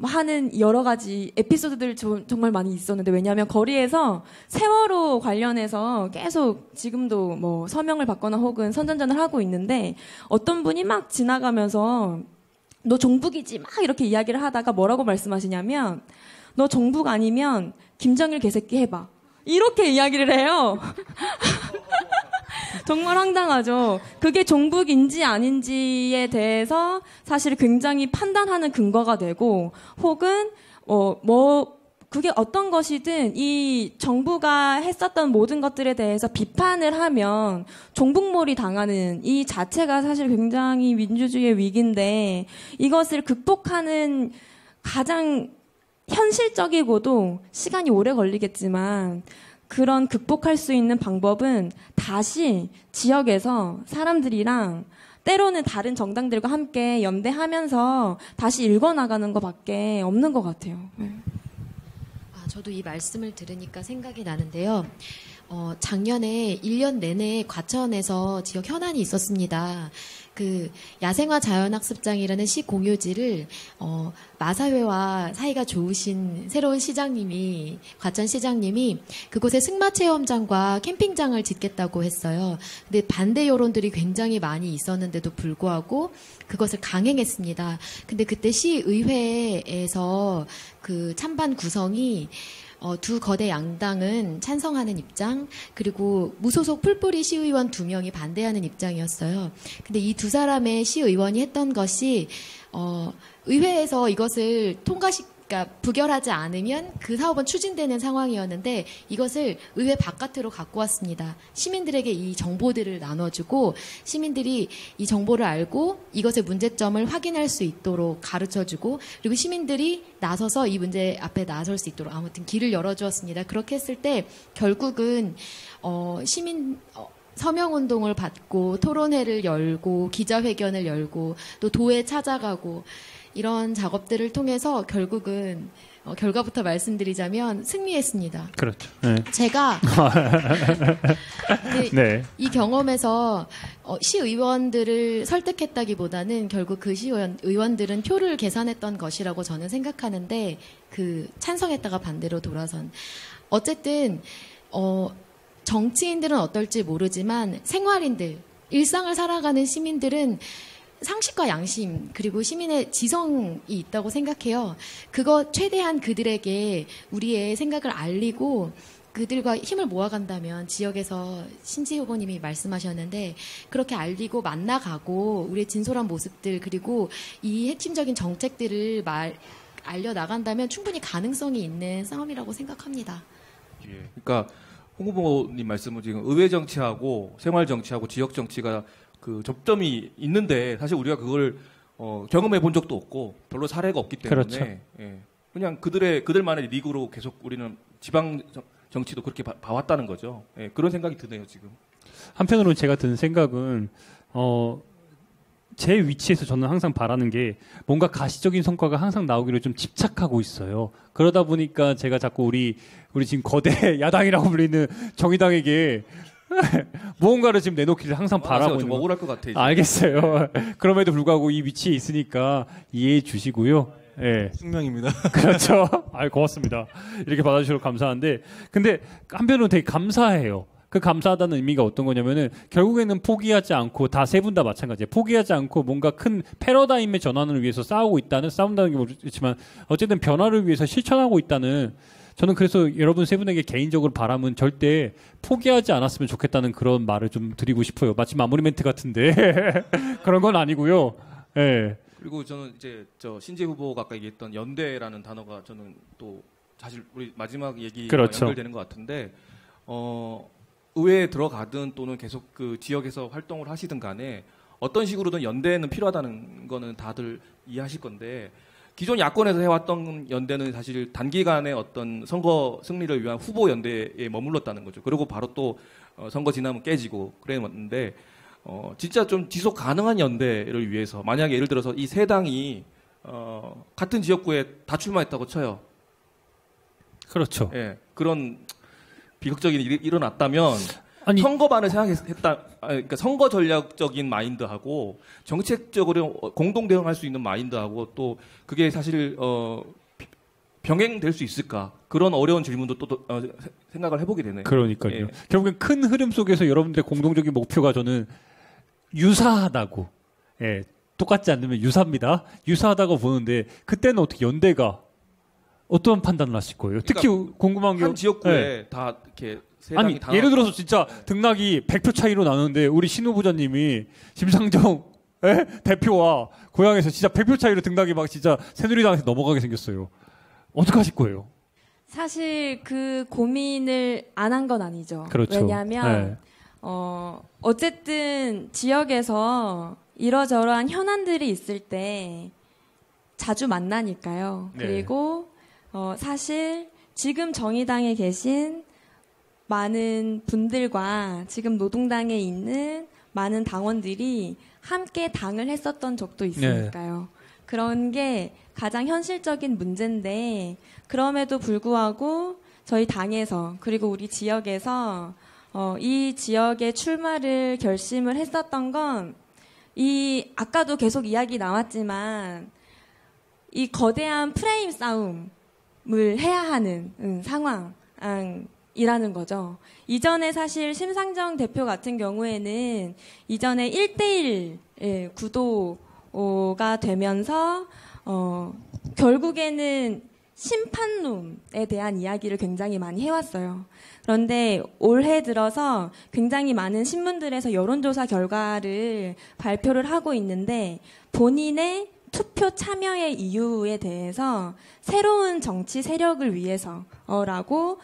하는 여러 가지 에피소드들 정말 많이 있었는데 왜냐하면 거리에서 세월호 관련해서 계속 지금도 뭐 서명을 받거나 혹은 선전전을 하고 있는데 어떤 분이 막 지나가면서 너 종북이지 막 이렇게 이야기를 하다가 뭐라고 말씀하시냐면 너 종북 아니면 김정일 개새끼 해봐. 이렇게 이야기를 해요. 정말 황당하죠. 그게 종북인지 아닌지에 대해서 사실 굉장히 판단하는 근거가 되고 혹은 그게 어떤 것이든 이 정부가 했었던 모든 것들에 대해서 비판을 하면 종북몰이 당하는 이 자체가 사실 굉장히 민주주의의 위기인데 이것을 극복하는 가장 현실적이고도 시간이 오래 걸리겠지만 그런 극복할 수 있는 방법은 다시 지역에서 사람들이랑 때로는 다른 정당들과 함께 연대하면서 다시 읽어나가는 것밖에 없는 것 같아요. 네. 저도 이 말씀을 들으니까 생각이 나는데요. 작년에 1년 내내 과천에서 지역 현안이 있었습니다. 그 야생화 자연학습장이라는 시 공유지를 마사회와 사이가 좋으신 새로운 시장님이 과천 시장님이 그곳에 승마 체험장과 캠핑장을 짓겠다고 했어요. 근데 반대 여론들이 굉장히 많이 있었는데도 불구하고 그것을 강행했습니다. 근데 그때 시의회에서 그 찬반 구성이 두 거대 양당은 찬성하는 입장, 그리고 무소속 풀뿌리 시의원 2명이 반대하는 입장이었어요. 근데 이 두 사람의 시의원이 했던 것이, 의회에서 이것을 그러니까 부결하지 않으면 그 사업은 추진되는 상황이었는데 이것을 의회 바깥으로 갖고 왔습니다. 시민들에게 이 정보들을 나눠주고 시민들이 이 정보를 알고 이것의 문제점을 확인할 수 있도록 가르쳐주고 그리고 시민들이 나서서 이 문제 앞에 나설 수 있도록 아무튼 길을 열어주었습니다. 그렇게 했을 때 결국은 서명운동을 받고 토론회를 열고 기자회견을 열고 또 도에 찾아가고 이런 작업들을 통해서 결국은 결과부터 말씀드리자면 승리했습니다. 그렇죠. 네. 제가 네. 이 경험에서 시의원들을 설득했다기보다는 결국 그 시의원들은 표를 계산했던 것이라고 저는 생각하는데 그 찬성했다가 반대로 돌아선 어쨌든 정치인들은 어떨지 모르지만 생활인들 일상을 살아가는 시민들은 상식과 양심 그리고 시민의 지성이 있다고 생각해요. 그거 최대한 그들에게 우리의 생각을 알리고 그들과 힘을 모아간다면 지역에서 신지 후보님이 말씀하셨는데 그렇게 알리고 만나가고 우리의 진솔한 모습들 그리고 이 핵심적인 정책들을 알려나간다면 충분히 가능성이 있는 싸움이라고 생각합니다. 예. 그러니까 홍 후보님 말씀은 지금 의회 정치하고 생활 정치하고 지역 정치가 그 접점이 있는데 사실 우리가 그걸 경험해 본 적도 없고 별로 사례가 없기 때문에 그렇죠. 예. 그냥 그들만의 리그로 계속 우리는 지방 정치도 그렇게 봐왔다는 거죠. 예. 그런 생각이 드네요 지금. 한편으로는 제가 드는 생각은 제 위치에서 저는 항상 바라는 게 뭔가 가시적인 성과가 항상 나오기를 좀 집착하고 있어요. 그러다 보니까 제가 자꾸 우리 지금 거대 야당이라고 불리는 정의당에게 무언가를 지금 내놓기를 항상 바라고 있는 좀 억울할 것 같아요. 알겠어요. 그럼에도 불구하고 이 위치에 있으니까 이해해 주시고요. 예. 숙명입니다. 그렇죠. 고맙습니다. 이렇게 받아주셔서 감사한데, 근데 한편으로는 되게 감사해요. 그 감사하다는 의미가 어떤 거냐면은 결국에는 포기하지 않고 다 세 분 다 마찬가지예요. 포기하지 않고 뭔가 큰 패러다임의 전환을 위해서 싸운다는 게 모르겠지만 어쨌든 변화를 위해서 실천하고 있다는 저는 그래서 여러분 세 분에게 개인적으로 바람은 절대 포기하지 않았으면 좋겠다는 그런 말을 좀 드리고 싶어요. 마치 마무리 멘트 같은데 그런 건 아니고요. 예. 그리고 저는 이제 신재 후보가 아까 얘기했던 연대라는 단어가 저는 또 사실 우리 마지막 얘기가 그렇죠. 연결되는 것 같은데 의회에 들어가든 또는 계속 그 지역에서 활동을 하시든 간에 어떤 식으로든 연대는 필요하다는 거는 다들 이해하실 건데 기존 야권에서 해왔던 연대는 사실 단기간에 어떤 선거 승리를 위한 후보 연대에 머물렀다는 거죠. 그리고 바로 또 선거 지나면 깨지고 그랬는데 진짜 좀 지속 가능한 연대를 위해서 만약에 예를 들어서 이 세 당이 같은 지역구에 다 출마했다고 쳐요. 그렇죠. 예, 그런 비극적인 일이 일어났다면 선거반을 생각했다. 그러니까 선거 전략적인 마인드하고 정책적으로 공동 대응할 수 있는 마인드하고 또 그게 사실 병행될 수 있을까? 그런 어려운 질문도 또 생각을 해보게 되네요. 그러니까요. 예. 결국엔 큰 흐름 속에서 여러분들의 공동적인 목표가 저는 유사하다고. 예, 똑같지 않으면 유사합니다. 유사하다고 보는데 그때는 어떻게 연대가 어떤 판단을 하실 거예요? 특히 그러니까 궁금한 게 한 지역구에 예. 다 이렇게 세 당이 아니 다 예를 들어서 진짜 등락이 100표 차이로 나는데 우리 신 후보자님이 심상정 대표와 고향에서 진짜 100표 차이로 등락이 막 진짜 새누리당에서 넘어가게 생겼어요. 어떻게 하실 거예요? 사실 그 고민을 안 한 건 아니죠. 그렇죠. 왜냐하면 어쨌든 지역에서 이러저러한 현안들이 있을 때 자주 만나니까요. 네. 그리고 사실 지금 정의당에 계신 많은 분들과 지금 노동당에 있는 많은 당원들이 함께 당을 했었던 적도 있으니까요. 그런 게 가장 현실적인 문제인데 그럼에도 불구하고 저희 당에서 그리고 우리 지역에서 이 지역의 출마를 결심을 했었던 건 아까도 계속 이야기 나왔지만 이 거대한 프레임 싸움을 해야 하는 상황이라는 거죠. 이전에 사실 심상정 대표 같은 경우에는 이전에 1대1 구도가 되면서 결국에는 심판론에 대한 이야기를 굉장히 많이 해왔어요. 그런데 올해 들어서 굉장히 많은 신문들에서 여론조사 결과를 발표를 하고 있는데 본인의 투표 참여의 이유에 대해서 새로운 정치 세력을 위해서라고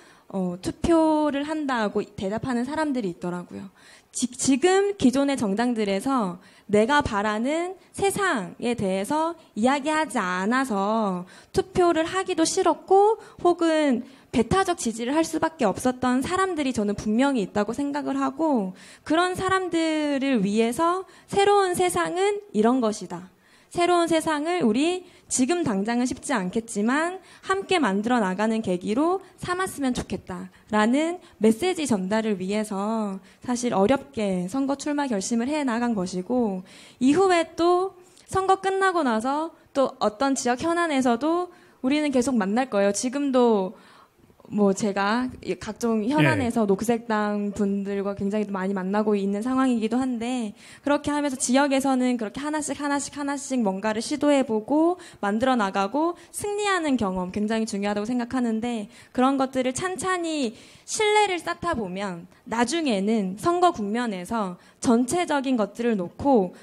투표를 한다고 대답하는 사람들이 있더라고요. 지금 기존의 정당들에서 내가 바라는 세상에 대해서 이야기하지 않아서 투표를 하기도 싫었고 혹은 배타적 지지를 할 수밖에 없었던 사람들이 저는 분명히 있다고 생각을 하고 그런 사람들을 위해서 새로운 세상은 이런 것이다. 새로운 세상을 우리 지금 당장은 쉽지 않겠지만 함께 만들어 나가는 계기로 삼았으면 좋겠다라는 메시지 전달을 위해서 사실 어렵게 선거 출마 결심을 해 나간 것이고 이후에 또 선거 끝나고 나서 또 어떤 지역 현안에서도 우리는 계속 만날 거예요. 지금도 뭐 제가 각종 현안에서 녹색당 분들과 굉장히 많이 만나고 있는 상황이기도 한데 그렇게 하면서 지역에서는 그렇게 하나씩 뭔가를 시도해보고 만들어 나가고 승리하는 경험 굉장히 중요하다고 생각하는데 그런 것들을 찬찬히 신뢰를 쌓다 보면 나중에는 선거 국면에서 전체적인 것들을 놓고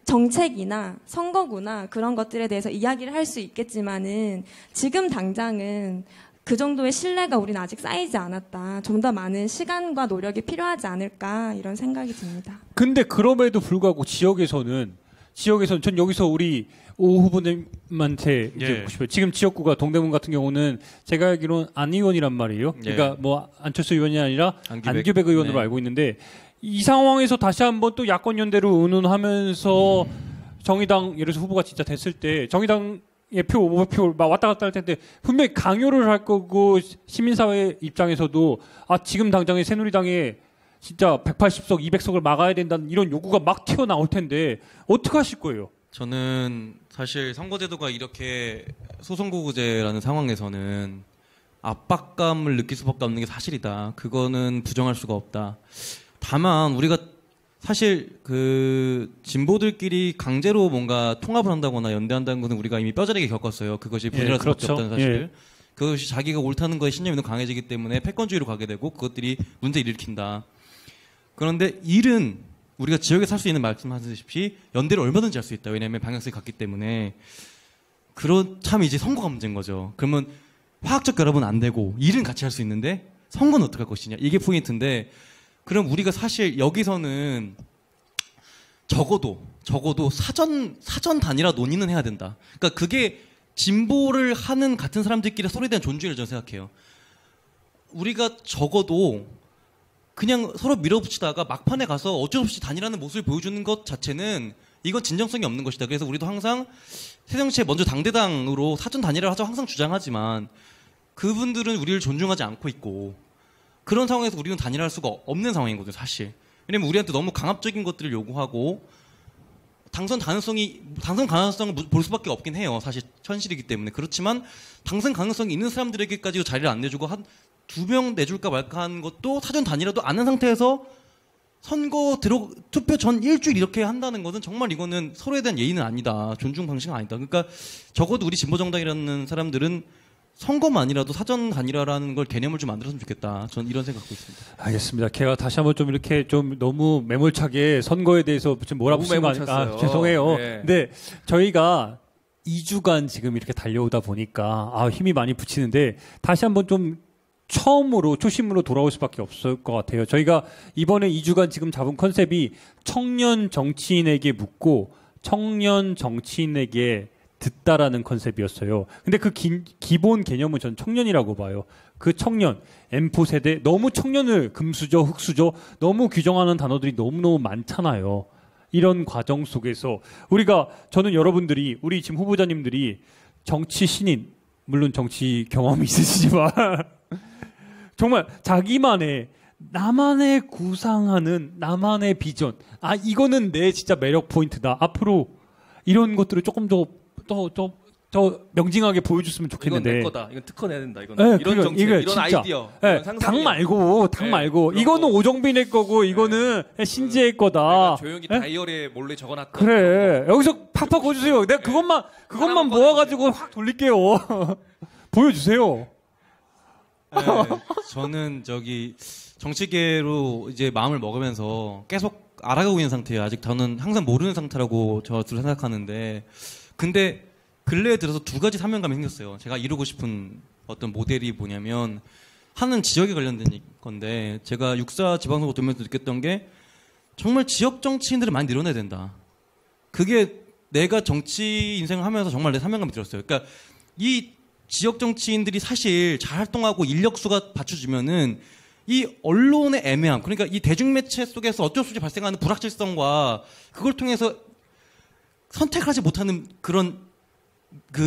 정책이나 선거구나 그런 것들에 대해서 이야기를 할 수 있겠지만은 지금 당장은 그 정도의 신뢰가 우리는 아직 쌓이지 않았다. 좀 더 많은 시간과 노력이 필요하지 않을까 이런 생각이 듭니다. 근데 그럼에도 불구하고 지역에서는 전 여기서 우리 오 후보님한테 이제 묻고 싶어요. 지금 지역구가 동대문 같은 경우는 제가 알기로는 안 의원이란 말이에요. 그러니까 뭐 안철수 의원이 아니라 안규백 의원으로 알고 있는데 이 상황에서 다시 한번 또 야권 연대로 의논하면서 정의당 예를 들어서 후보가 진짜 됐을 때 정의당 표 500표 막 왔다 갔다 할 텐데 분명히 강요를 할 거고 시민사회 입장에서도 지금 당장에 새누리당에 진짜 180석, 200석을 막아야 된다는 이런 요구가 막 튀어나올 텐데 어떻게 하실 거예요? 저는 사실 선거제도가 이렇게 소선거구제라는 상황에서는 압박감을 느낄 수밖에 없는 게 사실이다. 그거는 부정할 수가 없다. 다만 우리가 사실 그 진보들끼리 강제로 뭔가 통합을 한다거나 연대한다는 것은 우리가 이미 뼈저리게 겪었어요. 그것이 분열할 수밖에 없다는 사실. 그것이 자기가 옳다는 거에 신념이 너무 강해지기 때문에 패권주의로 가게 되고 그것들이 문제를 일으킨다. 그런데 일은 우리가 지역에 살 수 있는 말씀하셨듯이 연대를 얼마든지 할 수 있다. 왜냐하면 방향성이 같기 때문에. 참 이제 선거가 문제인 거죠. 그러면 화학적 결합은 안 되고 일은 같이 할 수 있는데 선거는 어떻게 할 것이냐. 이게 포인트인데 그럼 우리가 사실 여기서는 적어도 사전 단일화 논의는 해야 된다. 그러니까 그게 진보를 하는 같은 사람들끼리 서로에 대한 존중을 저는 생각해요. 우리가 적어도 그냥 서로 밀어붙이다가 막판에 가서 어쩔 수 없이 단일화하는 모습을 보여주는 것 자체는 이건 진정성이 없는 것이다. 그래서 우리도 항상 새정치에 먼저 당대당으로 사전 단일화를 하자고 항상 주장하지만 그분들은 우리를 존중하지 않고 있고 그런 상황에서 우리는 단일화할 수가 없는 상황이거든요, 사실. 왜냐면 우리한테 너무 강압적인 것들을 요구하고 당선 가능성을 볼 수밖에 없긴 해요. 사실 현실이기 때문에. 그렇지만 당선 가능성이 있는 사람들에게까지도 자리를 안 내주고 한 2명 내줄까 말까 하는 것도 사전 단일화도 안 한 상태에서 투표 전 일주일 이렇게 한다는 것은 정말 이거는 서로에 대한 예의는 아니다. 존중 방식은 아니다. 그러니까 적어도 우리 진보정당이라는 사람들은 선거만이라도 사전 단일화라는 걸 개념을 좀 만들었으면 좋겠다. 저는 이런 생각도 있습니다. 알겠습니다. 제가 다시 한번 좀 이렇게 좀 너무 매몰차게 선거에 대해서 좀 몰아붙인 거 아닐까 죄송해요. 네. 근데 저희가 2주간 지금 이렇게 달려오다 보니까 힘이 많이 붙이는데 다시 한번 좀 초심으로 돌아올 수밖에 없을 것 같아요. 저희가 이번에 2주간 지금 잡은 컨셉이 청년 정치인에게 묻고 청년 정치인에게 듣다라는 컨셉이었어요. 근데 그 기본 개념은 전 청년이라고 봐요. 그 청년, M4 세대, 너무 청년을 금수저, 흑수저, 너무 규정하는 단어들이 너무너무 많잖아요. 이런 과정 속에서 저는 여러분들이, 우리 지금 후보자님들이 정치 신인, 물론 정치 경험이 있으시지만 정말 나만의 구상하는 나만의 비전. 이거는 내 진짜 매력 포인트다. 앞으로 이런 것들을 조금 더 명징하게 보여줬으면 좋겠는데. 이건 내 거다. 이건 특허 내야 된다. 이건 이런 정책, 이런 진짜, 아이디어. 이런 당 말고. 이거는 오정빈의 거고, 이거는 신지의 거다. 조용히 다이어리에 몰래 적어놨다. 그래. 여기서 팍팍 거주세요. 내가 그것만 모아가지고 확 돌릴게요. 보여주세요. 네, 저는 정치계로 이제 마음을 먹으면서 계속 알아가고 있는 상태예요. 아직 저는 항상 모르는 상태라고 저도 생각하는데, 근데 근래에 들어서 두 가지 사명감이 생겼어요. 제가 이루고 싶은 어떤 모델이 뭐냐면, 하나는 지역에 관련된 건데, 제가 6.4 지방선거 돌면서 느꼈던 게 정말 지역 정치인들을 많이 늘어내야 된다. 그게 내가 정치 인생을 하면서 정말 내 사명감이 들었어요. 그러니까 이 지역 정치인들이 사실 잘 활동하고 인력수가 받쳐주면은 이 언론의 애매함, 그러니까 이 대중매체 속에서 어쩔 수 없이 발생하는 불확실성과 그걸 통해서 선택하지 못하는 그런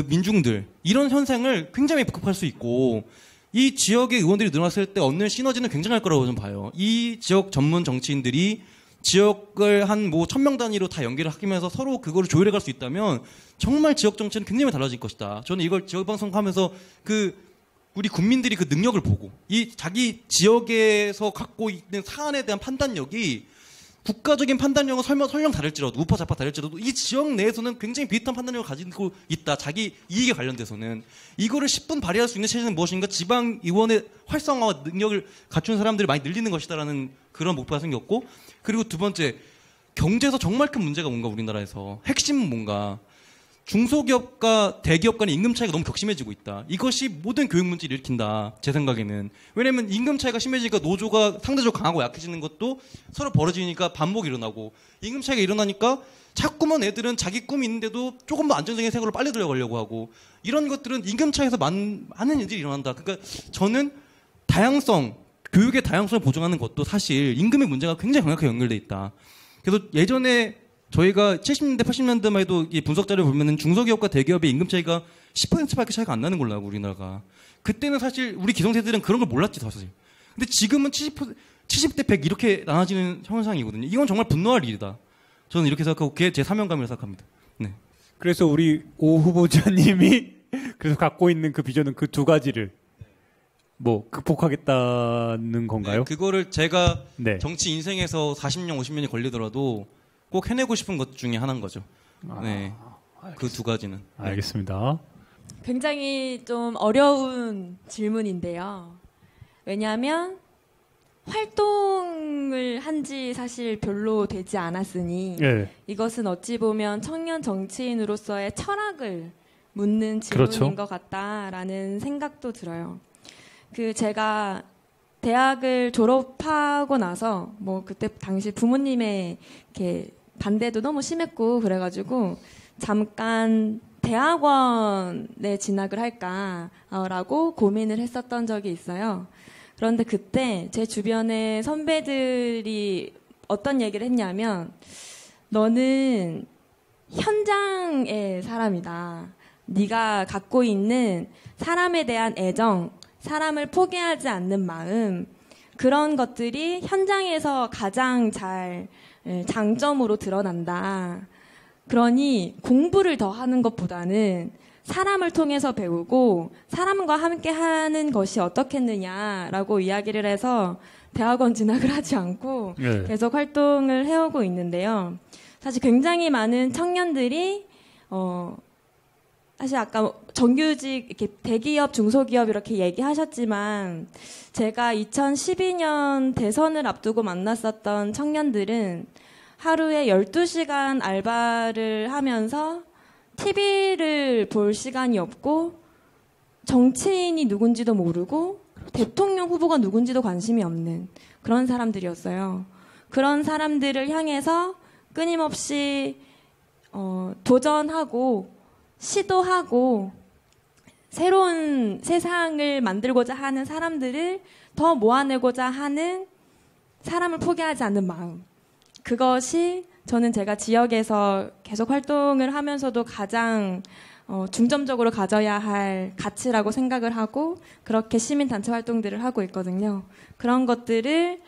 민중들, 이런 현상을 굉장히 극복할 수 있고, 이 지역의 의원들이 늘어났을 때 얻는 시너지는 굉장할 거라고 저는 봐요. 이 지역 전문 정치인들이 지역을 한 1000명 단위로 다 연계를 하면서 서로 그거를 조율해 갈 수 있다면 정말 지역 정치는 굉장히 달라질 것이다. 저는 이걸 지역방송 하면서 우리 국민들이 그 능력을 보고 이 자기 지역에서 갖고 있는 사안에 대한 판단력이 국가적인 판단력은 설령 다를지라도 우파 좌파 다를지라도 이 지역 내에서는 굉장히 비슷한 판단력을 가지고 있다. 자기 이익에 관련돼서는 이거를 10분 발휘할 수 있는 체제는 무엇인가? 지방 의원의 활성화와 능력을 갖춘 사람들이 많이 늘리는 것이다라는 그런 목표가 생겼고, 그리고 두 번째, 경제에서 정말 큰 문제가 뭔가 우리나라에서 핵심은 뭔가 중소기업과 대기업 간의 임금 차이가 너무 격심해지고 있다. 이것이 모든 교육 문제를 일으킨다. 제 생각에는. 왜냐면 임금 차이가 심해지니까 노조가 상대적으로 강하고 약해지는 것도 서로 벌어지니까 반목이 일어나고, 임금 차이가 일어나니까 자꾸만 애들은 자기 꿈이 있는데도 조금 더 안정적인 생활로 빨리 들어가려고 하고, 이런 것들은 임금 차이에서 많은 일들이 일어난다. 그러니까 저는 다양성, 교육의 다양성을 보장하는 것도 사실 임금의 문제가 굉장히 강력하게 연결돼 있다. 그래서 예전에 저희가 70년대, 80년대만 해도 이 분석 자료 보면은 중소기업과 대기업의 임금 차이가 10%밖에 차이가 안 나는 걸로 알고, 우리나라가. 그때는 사실 우리 기성세대들은 그런 걸 몰랐지, 사실. 근데 지금은 70대 100 이렇게 나눠지는 현상이거든요. 이건 정말 분노할 일이다. 저는 이렇게 생각하고 그게 제 사명감이라고 생각합니다. 네. 그래서 우리 오 후보자님이 그래서 갖고 있는 그 비전은 그 두 가지를 뭐 극복하겠다는 건가요? 네, 그거를 제가 네. 정치 인생에서 40년, 50년이 걸리더라도 꼭 해내고 싶은 것 중에 하나인 거죠. 네. 그 두 가지는. 네. 알겠습니다. 굉장히 좀 어려운 질문인데요. 왜냐하면 활동을 한 지 사실 별로 되지 않았으니 네. 이것은 어찌 보면 청년 정치인으로서의 철학을 묻는 질문인 그렇죠. 것 같다라는 생각도 들어요. 제가 대학을 졸업하고 나서 뭐 그때 당시 부모님의 이렇게 반대도 너무 심했고 그래가지고 잠깐 대학원에 진학을 할까라고 고민을 했었던 적이 있어요. 그런데 그때 제 주변의 선배들이 어떤 얘기를 했냐면, 너는 현장의 사람이다. 네가 갖고 있는 사람에 대한 애정, 사람을 포기하지 않는 마음, 그런 것들이 현장에서 가장 잘 장점으로 드러난다. 그러니 공부를 더 하는 것보다는 사람을 통해서 배우고 사람과 함께 하는 것이 어떻겠느냐라고 이야기를 해서 대학원 진학을 하지 않고 네. 계속 활동을 해오고 있는데요. 사실 굉장히 많은 청년들이 사실 아까 정규직, 이렇게 대기업, 중소기업 이렇게 얘기하셨지만, 제가 2012년 대선을 앞두고 만났었던 청년들은 하루에 12시간 알바를 하면서 TV를 볼 시간이 없고, 정치인이 누군지도 모르고, 대통령 후보가 누군지도 관심이 없는 그런 사람들이었어요. 그런 사람들을 향해서 끊임없이 도전하고, 시도하고 새로운 세상을 만들고자 하는 사람들을 더 모아내고자 하는, 사람을 포기하지 않는 마음, 그것이 저는 제가 지역에서 계속 활동을 하면서도 가장 중점적으로 가져야 할 가치라고 생각을 하고, 그렇게 시민단체 활동들을 하고 있거든요. 그런 것들을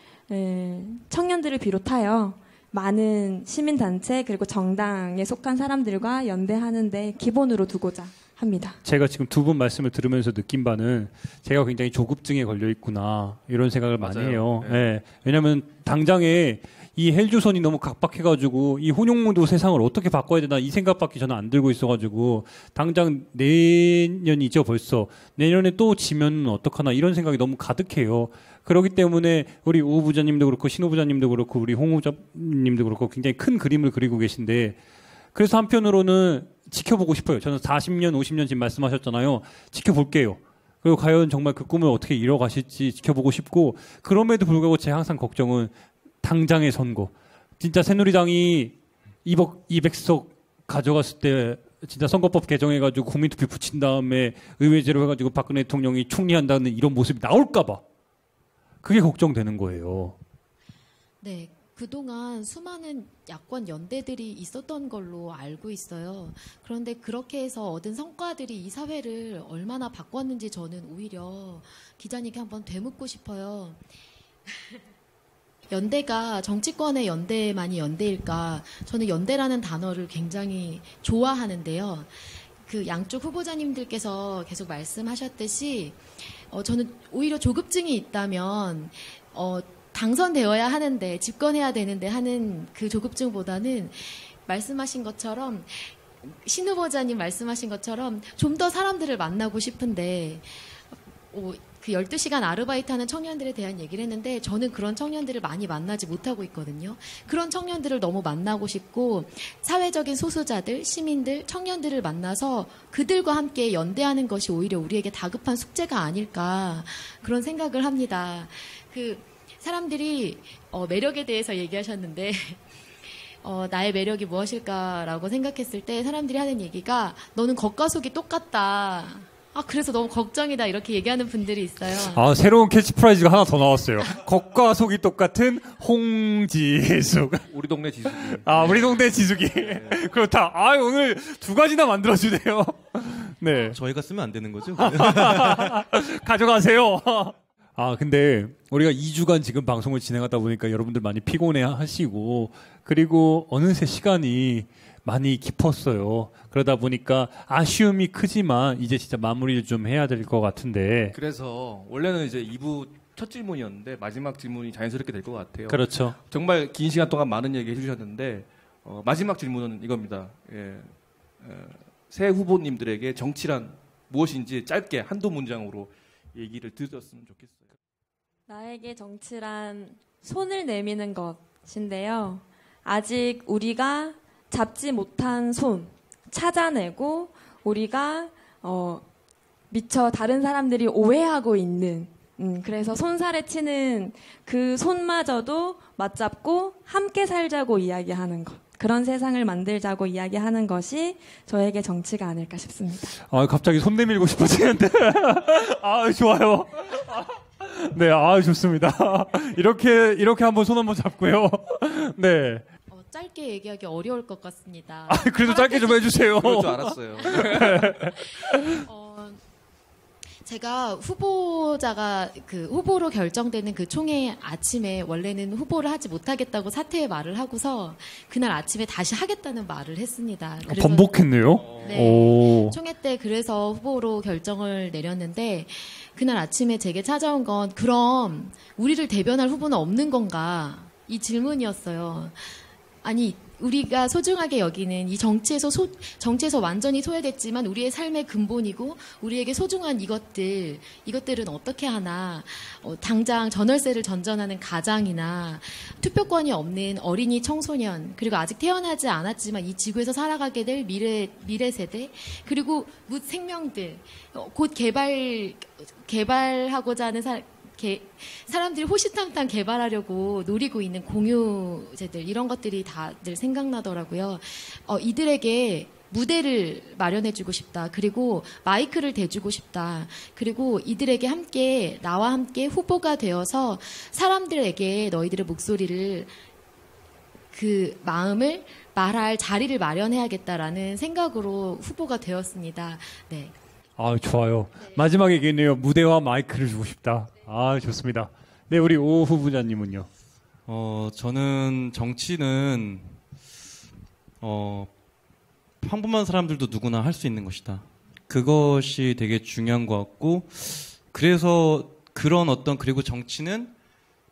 청년들을 비롯하여 많은 시민단체 그리고 정당에 속한 사람들과 연대하는데 기본으로 두고자 합니다. 제가 지금 두 분 말씀을 들으면서 느낀 바는 제가 굉장히 조급증에 걸려 있구나 이런 생각을 많이 맞아요. 해요. 네. 예. 왜냐하면 당장에 이 헬조선이 너무 각박해가지고 이 혼용무도 세상을 어떻게 바꿔야 되나 이 생각밖에 저는 안 들고 있어가지고, 당장 내년이죠 벌써. 내년에 또 지면 어떡하나 이런 생각이 너무 가득해요. 그렇기 때문에 우리 오 부자님도 그렇고 신 후보자님도 그렇고 우리 홍 후보자님도 그렇고 굉장히 큰 그림을 그리고 계신데, 그래서 한편으로는 지켜보고 싶어요. 저는 40년 50년 지금 말씀하셨잖아요. 지켜볼게요. 그리고 과연 정말 그 꿈을 어떻게 이뤄가실지 지켜보고 싶고, 그럼에도 불구하고 제 항상 걱정은 당장의 선거. 진짜 새누리당이 200석 가져갔을 때 진짜 선거법 개정해가지고 국민투표 붙인 다음에 의회제로 해가지고 박근혜 대통령이 총리한다는 이런 모습이 나올까봐 그게 걱정되는 거예요. 네, 그동안 수많은 야권 연대들이 있었던 걸로 알고 있어요. 그런데 그렇게 해서 얻은 성과들이 이 사회를 얼마나 바꿨는지 저는 오히려 기자님께 한번 되묻고 싶어요. 연대가 정치권의 연대만이 연대일까? 저는 연대라는 단어를 굉장히 좋아하는데요. 그 양쪽 후보자님들께서 계속 말씀하셨듯이 저는 오히려 조급증이 있다면 당선되어야 하는데 집권해야 되는데 하는 그 조급증보다는 말씀하신 것처럼 신 후보자님 말씀하신 것처럼 좀 더 사람들을 만나고 싶은데 그 12시간 아르바이트하는 청년들에 대한 얘기를 했는데 저는 그런 청년들을 많이 만나지 못하고 있거든요. 그런 청년들을 너무 만나고 싶고 사회적인 소수자들, 시민들, 청년들을 만나서 그들과 함께 연대하는 것이 오히려 우리에게 다급한 숙제가 아닐까 그런 생각을 합니다. 그 사람들이 매력에 대해서 얘기하셨는데 나의 매력이 무엇일까라고 생각했을 때 사람들이 하는 얘기가 너는 겉과 속이 똑같다. 그래서 너무 걱정이다 이렇게 얘기하는 분들이 있어요. 새로운 캐치프라이즈가 하나 더 나왔어요. 겉과 속이 똑같은 홍지숙. 우리 동네 지숙이. 우리 동네 지숙이. 네. 그렇다. 오늘 두 가지나 만들어주네요. 네. 저희가 쓰면 안 되는 거죠? 가져가세요. 근데 우리가 2주간 지금 방송을 진행하다 보니까 여러분들 많이 피곤해 하시고 그리고 어느새 시간이 많이 깊었어요. 그러다 보니까 아쉬움이 크지만 이제 진짜 마무리를 좀 해야 될 것 같은데. 그래서 원래는 이제 2부 첫 질문이었는데 마지막 질문이 자연스럽게 될 것 같아요. 그렇죠. 정말 긴 시간 동안 많은 얘기 해주셨는데 마지막 질문은 이겁니다. 새 후보님들에게 정치란 무엇인지 짧게 한두 문장으로 얘기를 드렸으면 좋겠어요. 나에게 정치란 손을 내미는 것인데요. 아직 우리가 잡지 못한 손 찾아내고 우리가 미처 다른 사람들이 오해하고 있는 그래서 손살에 치는 그 손마저도 맞잡고 함께 살자고 이야기하는 것. 그런 세상을 만들자고 이야기하는 것이 저에게 정치가 아닐까 싶습니다. 갑자기 손 내밀고 싶어지는데. 좋아요. 네, 좋습니다. 이렇게 한번 손 한번 잡고요. 네. 짧게 얘기하기 어려울 것 같습니다. 그래도 짧게 좀 해주세요. 그럴 줄 알았어요. 제가 후보자가 그 후보로 결정되는 그 총회 아침에 원래는 후보를 하지 못하겠다고 사퇴의 말을 하고서 그날 아침에 다시 하겠다는 말을 했습니다. 그래서 번복했네요. 네. 총회 때 그래서 후보로 결정을 내렸는데 그날 아침에 제게 찾아온 건 그럼 우리를 대변할 후보는 없는 건가? 이 질문이었어요. 아니 우리가 소중하게 여기는 이 정치에서 완전히 소외됐지만 우리의 삶의 근본이고 우리에게 소중한 이것들은 어떻게 하나 당장 전월세를 전전하는 가장이나 투표권이 없는 어린이 청소년 그리고 아직 태어나지 않았지만 이 지구에서 살아가게 될 미래 세대 그리고 묻 생명들 곧 개발하고자 하는 사람들이 호시탐탐 개발하려고 노리고 있는 공유제들 이런 것들이 다들 생각나더라고요. 이들에게 무대를 마련해주고 싶다. 그리고 마이크를 대주고 싶다. 그리고 이들에게 나와 함께 후보가 되어서 사람들에게 너희들의 목소리를 그 마음을 말할 자리를 마련해야겠다라는 생각으로 후보가 되었습니다. 네. 좋아요. 네. 마지막에 얘기했네요. 무대와 마이크를 주고 싶다. 좋습니다. 네, 우리 오 후보자님은요? 저는 정치는 평범한 사람들도 누구나 할 수 있는 것이다. 그것이 되게 중요한 것 같고 그래서 그리고 정치는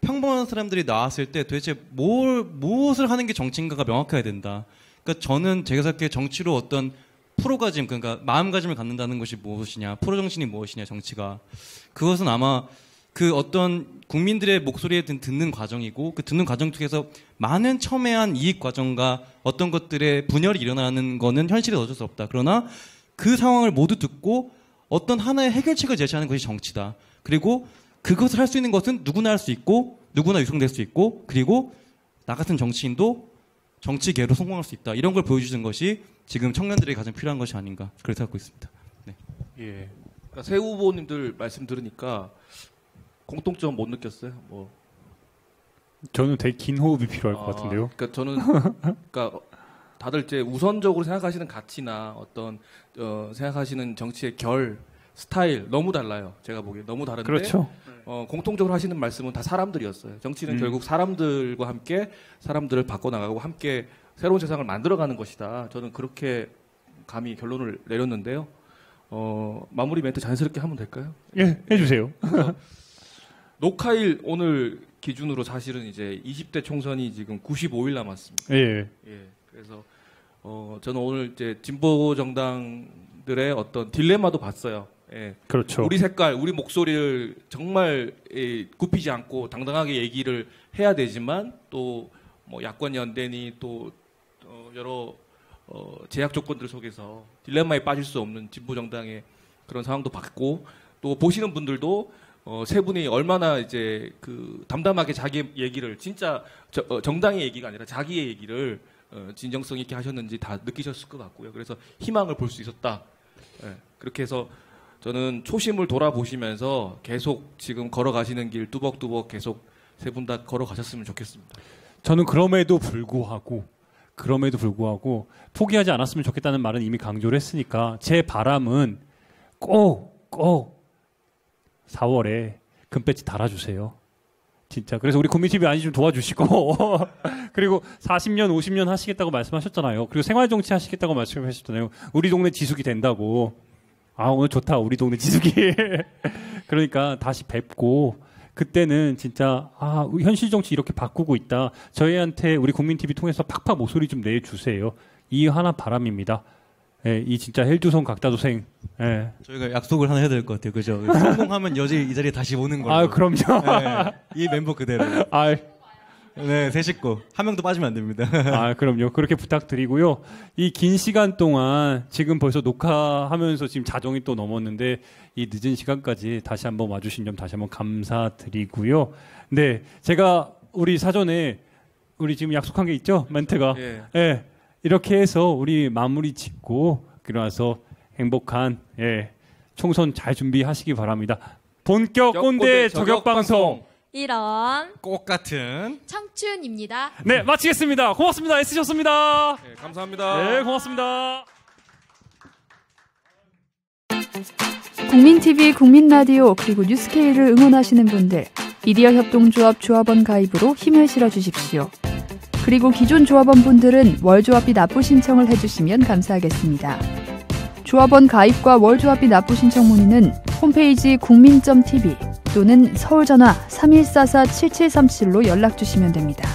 평범한 사람들이 나왔을 때 도대체 무엇을 하는 게 정치인가가 명확해야 된다. 그러니까 저는 제가 생각해 정치로 어떤 프로가짐, 그러니까 마음가짐을 갖는다는 것이 무엇이냐, 프로정신이 무엇이냐, 정치가. 그것은 아마 그 어떤 국민들의 목소리에 듣는 과정이고 그 듣는 과정 속에서 많은 첨예한 이익 과정과 어떤 것들의 분열이 일어나는 거는 현실에 어쩔 수 없다. 그러나 그 상황을 모두 듣고 어떤 하나의 해결책을 제시하는 것이 정치다. 그리고 그것을 할 수 있는 것은 누구나 할 수 있고 누구나 육성될 수 있고 그리고 나 같은 정치인도 정치계로 성공할 수 있다. 이런 걸 보여주는 것이 지금 청년들에게 가장 필요한 것이 아닌가 그렇게 생각하고 있습니다. 네. 예. 그러니까 새 후보님들 말씀 들으니까 공통점 못 느꼈어요. 저는 되게 긴 호흡이 필요할 것 같은데요. 그러니까 저는 그러니까 다들 이제 우선적으로 생각하시는 가치나 어떤 생각하시는 정치의 결, 스타일 너무 달라요. 제가 보기에 너무 다른데 그렇죠. 공통적으로 하시는 말씀은 다 사람들이었어요. 정치는 결국 사람들과 함께 사람들을 바꿔나가고 함께 새로운 세상을 만들어가는 것이다. 저는 그렇게 감히 결론을 내렸는데요. 마무리 멘트 자연스럽게 하면 될까요? 예, 해주세요. 녹화일 오늘 기준으로 사실은 이제 20대 총선이 지금 95일 남았습니다. 예. 예. 그래서 저는 오늘 이제 진보 정당들의 어떤 딜레마도 봤어요. 예. 그렇죠. 우리 색깔, 우리 목소리를 정말 굽히지 않고 당당하게 얘기를 해야 되지만 또 뭐 야권 연대니 또 여러 제약 조건들 속에서 딜레마에 빠질 수 없는 진보 정당의 그런 상황도 봤고 또 보시는 분들도 세 분이 얼마나 이제 그 담담하게 자기 얘기를 진짜 정당의 얘기가 아니라 자기의 얘기를 진정성 있게 하셨는지 다 느끼셨을 것 같고요. 그래서 희망을 볼 수 있었다. 예, 그렇게 해서 저는 초심을 돌아보시면서 계속 지금 걸어가시는 길 뚜벅뚜벅 계속 세 분 다 걸어가셨으면 좋겠습니다. 저는 그럼에도 불구하고 포기하지 않았으면 좋겠다는 말은 이미 강조를 했으니까 제 바람은 꼭 4월에 금배지 달아주세요. 진짜. 그래서 우리 국민TV 아니 좀 도와주시고 그리고 40년 50년 하시겠다고 말씀하셨잖아요. 그리고 생활정치 하시겠다고 말씀하셨잖아요. 우리 동네 지숙이 된다고. 아 오늘 좋다 우리 동네 지숙이. 그러니까 다시 뵙고 그때는 진짜 현실 정치 이렇게 바꾸고 있다. 저희한테 우리 국민TV 통해서 팍팍 목소리 좀 내주세요. 이 하나 바람입니다. 예, 이 진짜 헬두성 각다도생. 예. 저희가 약속을 하나 해야 될 것 같아요. 그죠? 성공하면 여지 이 자리에 다시 오는 걸로. 그럼요. 네, 이 멤버 그대로. 네, 세 식구. 한 명도 빠지면 안 됩니다. 그럼요. 그렇게 부탁드리고요. 이 긴 시간 동안 지금 벌써 녹화하면서 지금 자정이 또 넘었는데 이 늦은 시간까지 다시 한번 와주신 점 다시 한번 감사드리고요. 네, 제가 우리 사전에 우리 지금 약속한 게 있죠? 멘트가. 예. 이렇게 해서 우리 마무리 짓고 그러나서 행복한 총선 잘 준비하시기 바랍니다. 본격 꼰대 저격 방송. 이런 꽃 같은 청춘입니다. 네, 마치겠습니다. 고맙습니다. 애쓰셨습니다. 네, 감사합니다. 네, 고맙습니다. 국민TV, 국민라디오 그리고 뉴스케이를 응원하시는 분들 미디어 협동조합 조합원 가입으로 힘을 실어주십시오. 그리고 기존 조합원 분들은 월조합비 납부 신청을 해주시면 감사하겠습니다. 조합원 가입과 월조합비 납부 신청 문의는 홈페이지 국민.tv 또는 서울전화 3144-7737로 연락주시면 됩니다.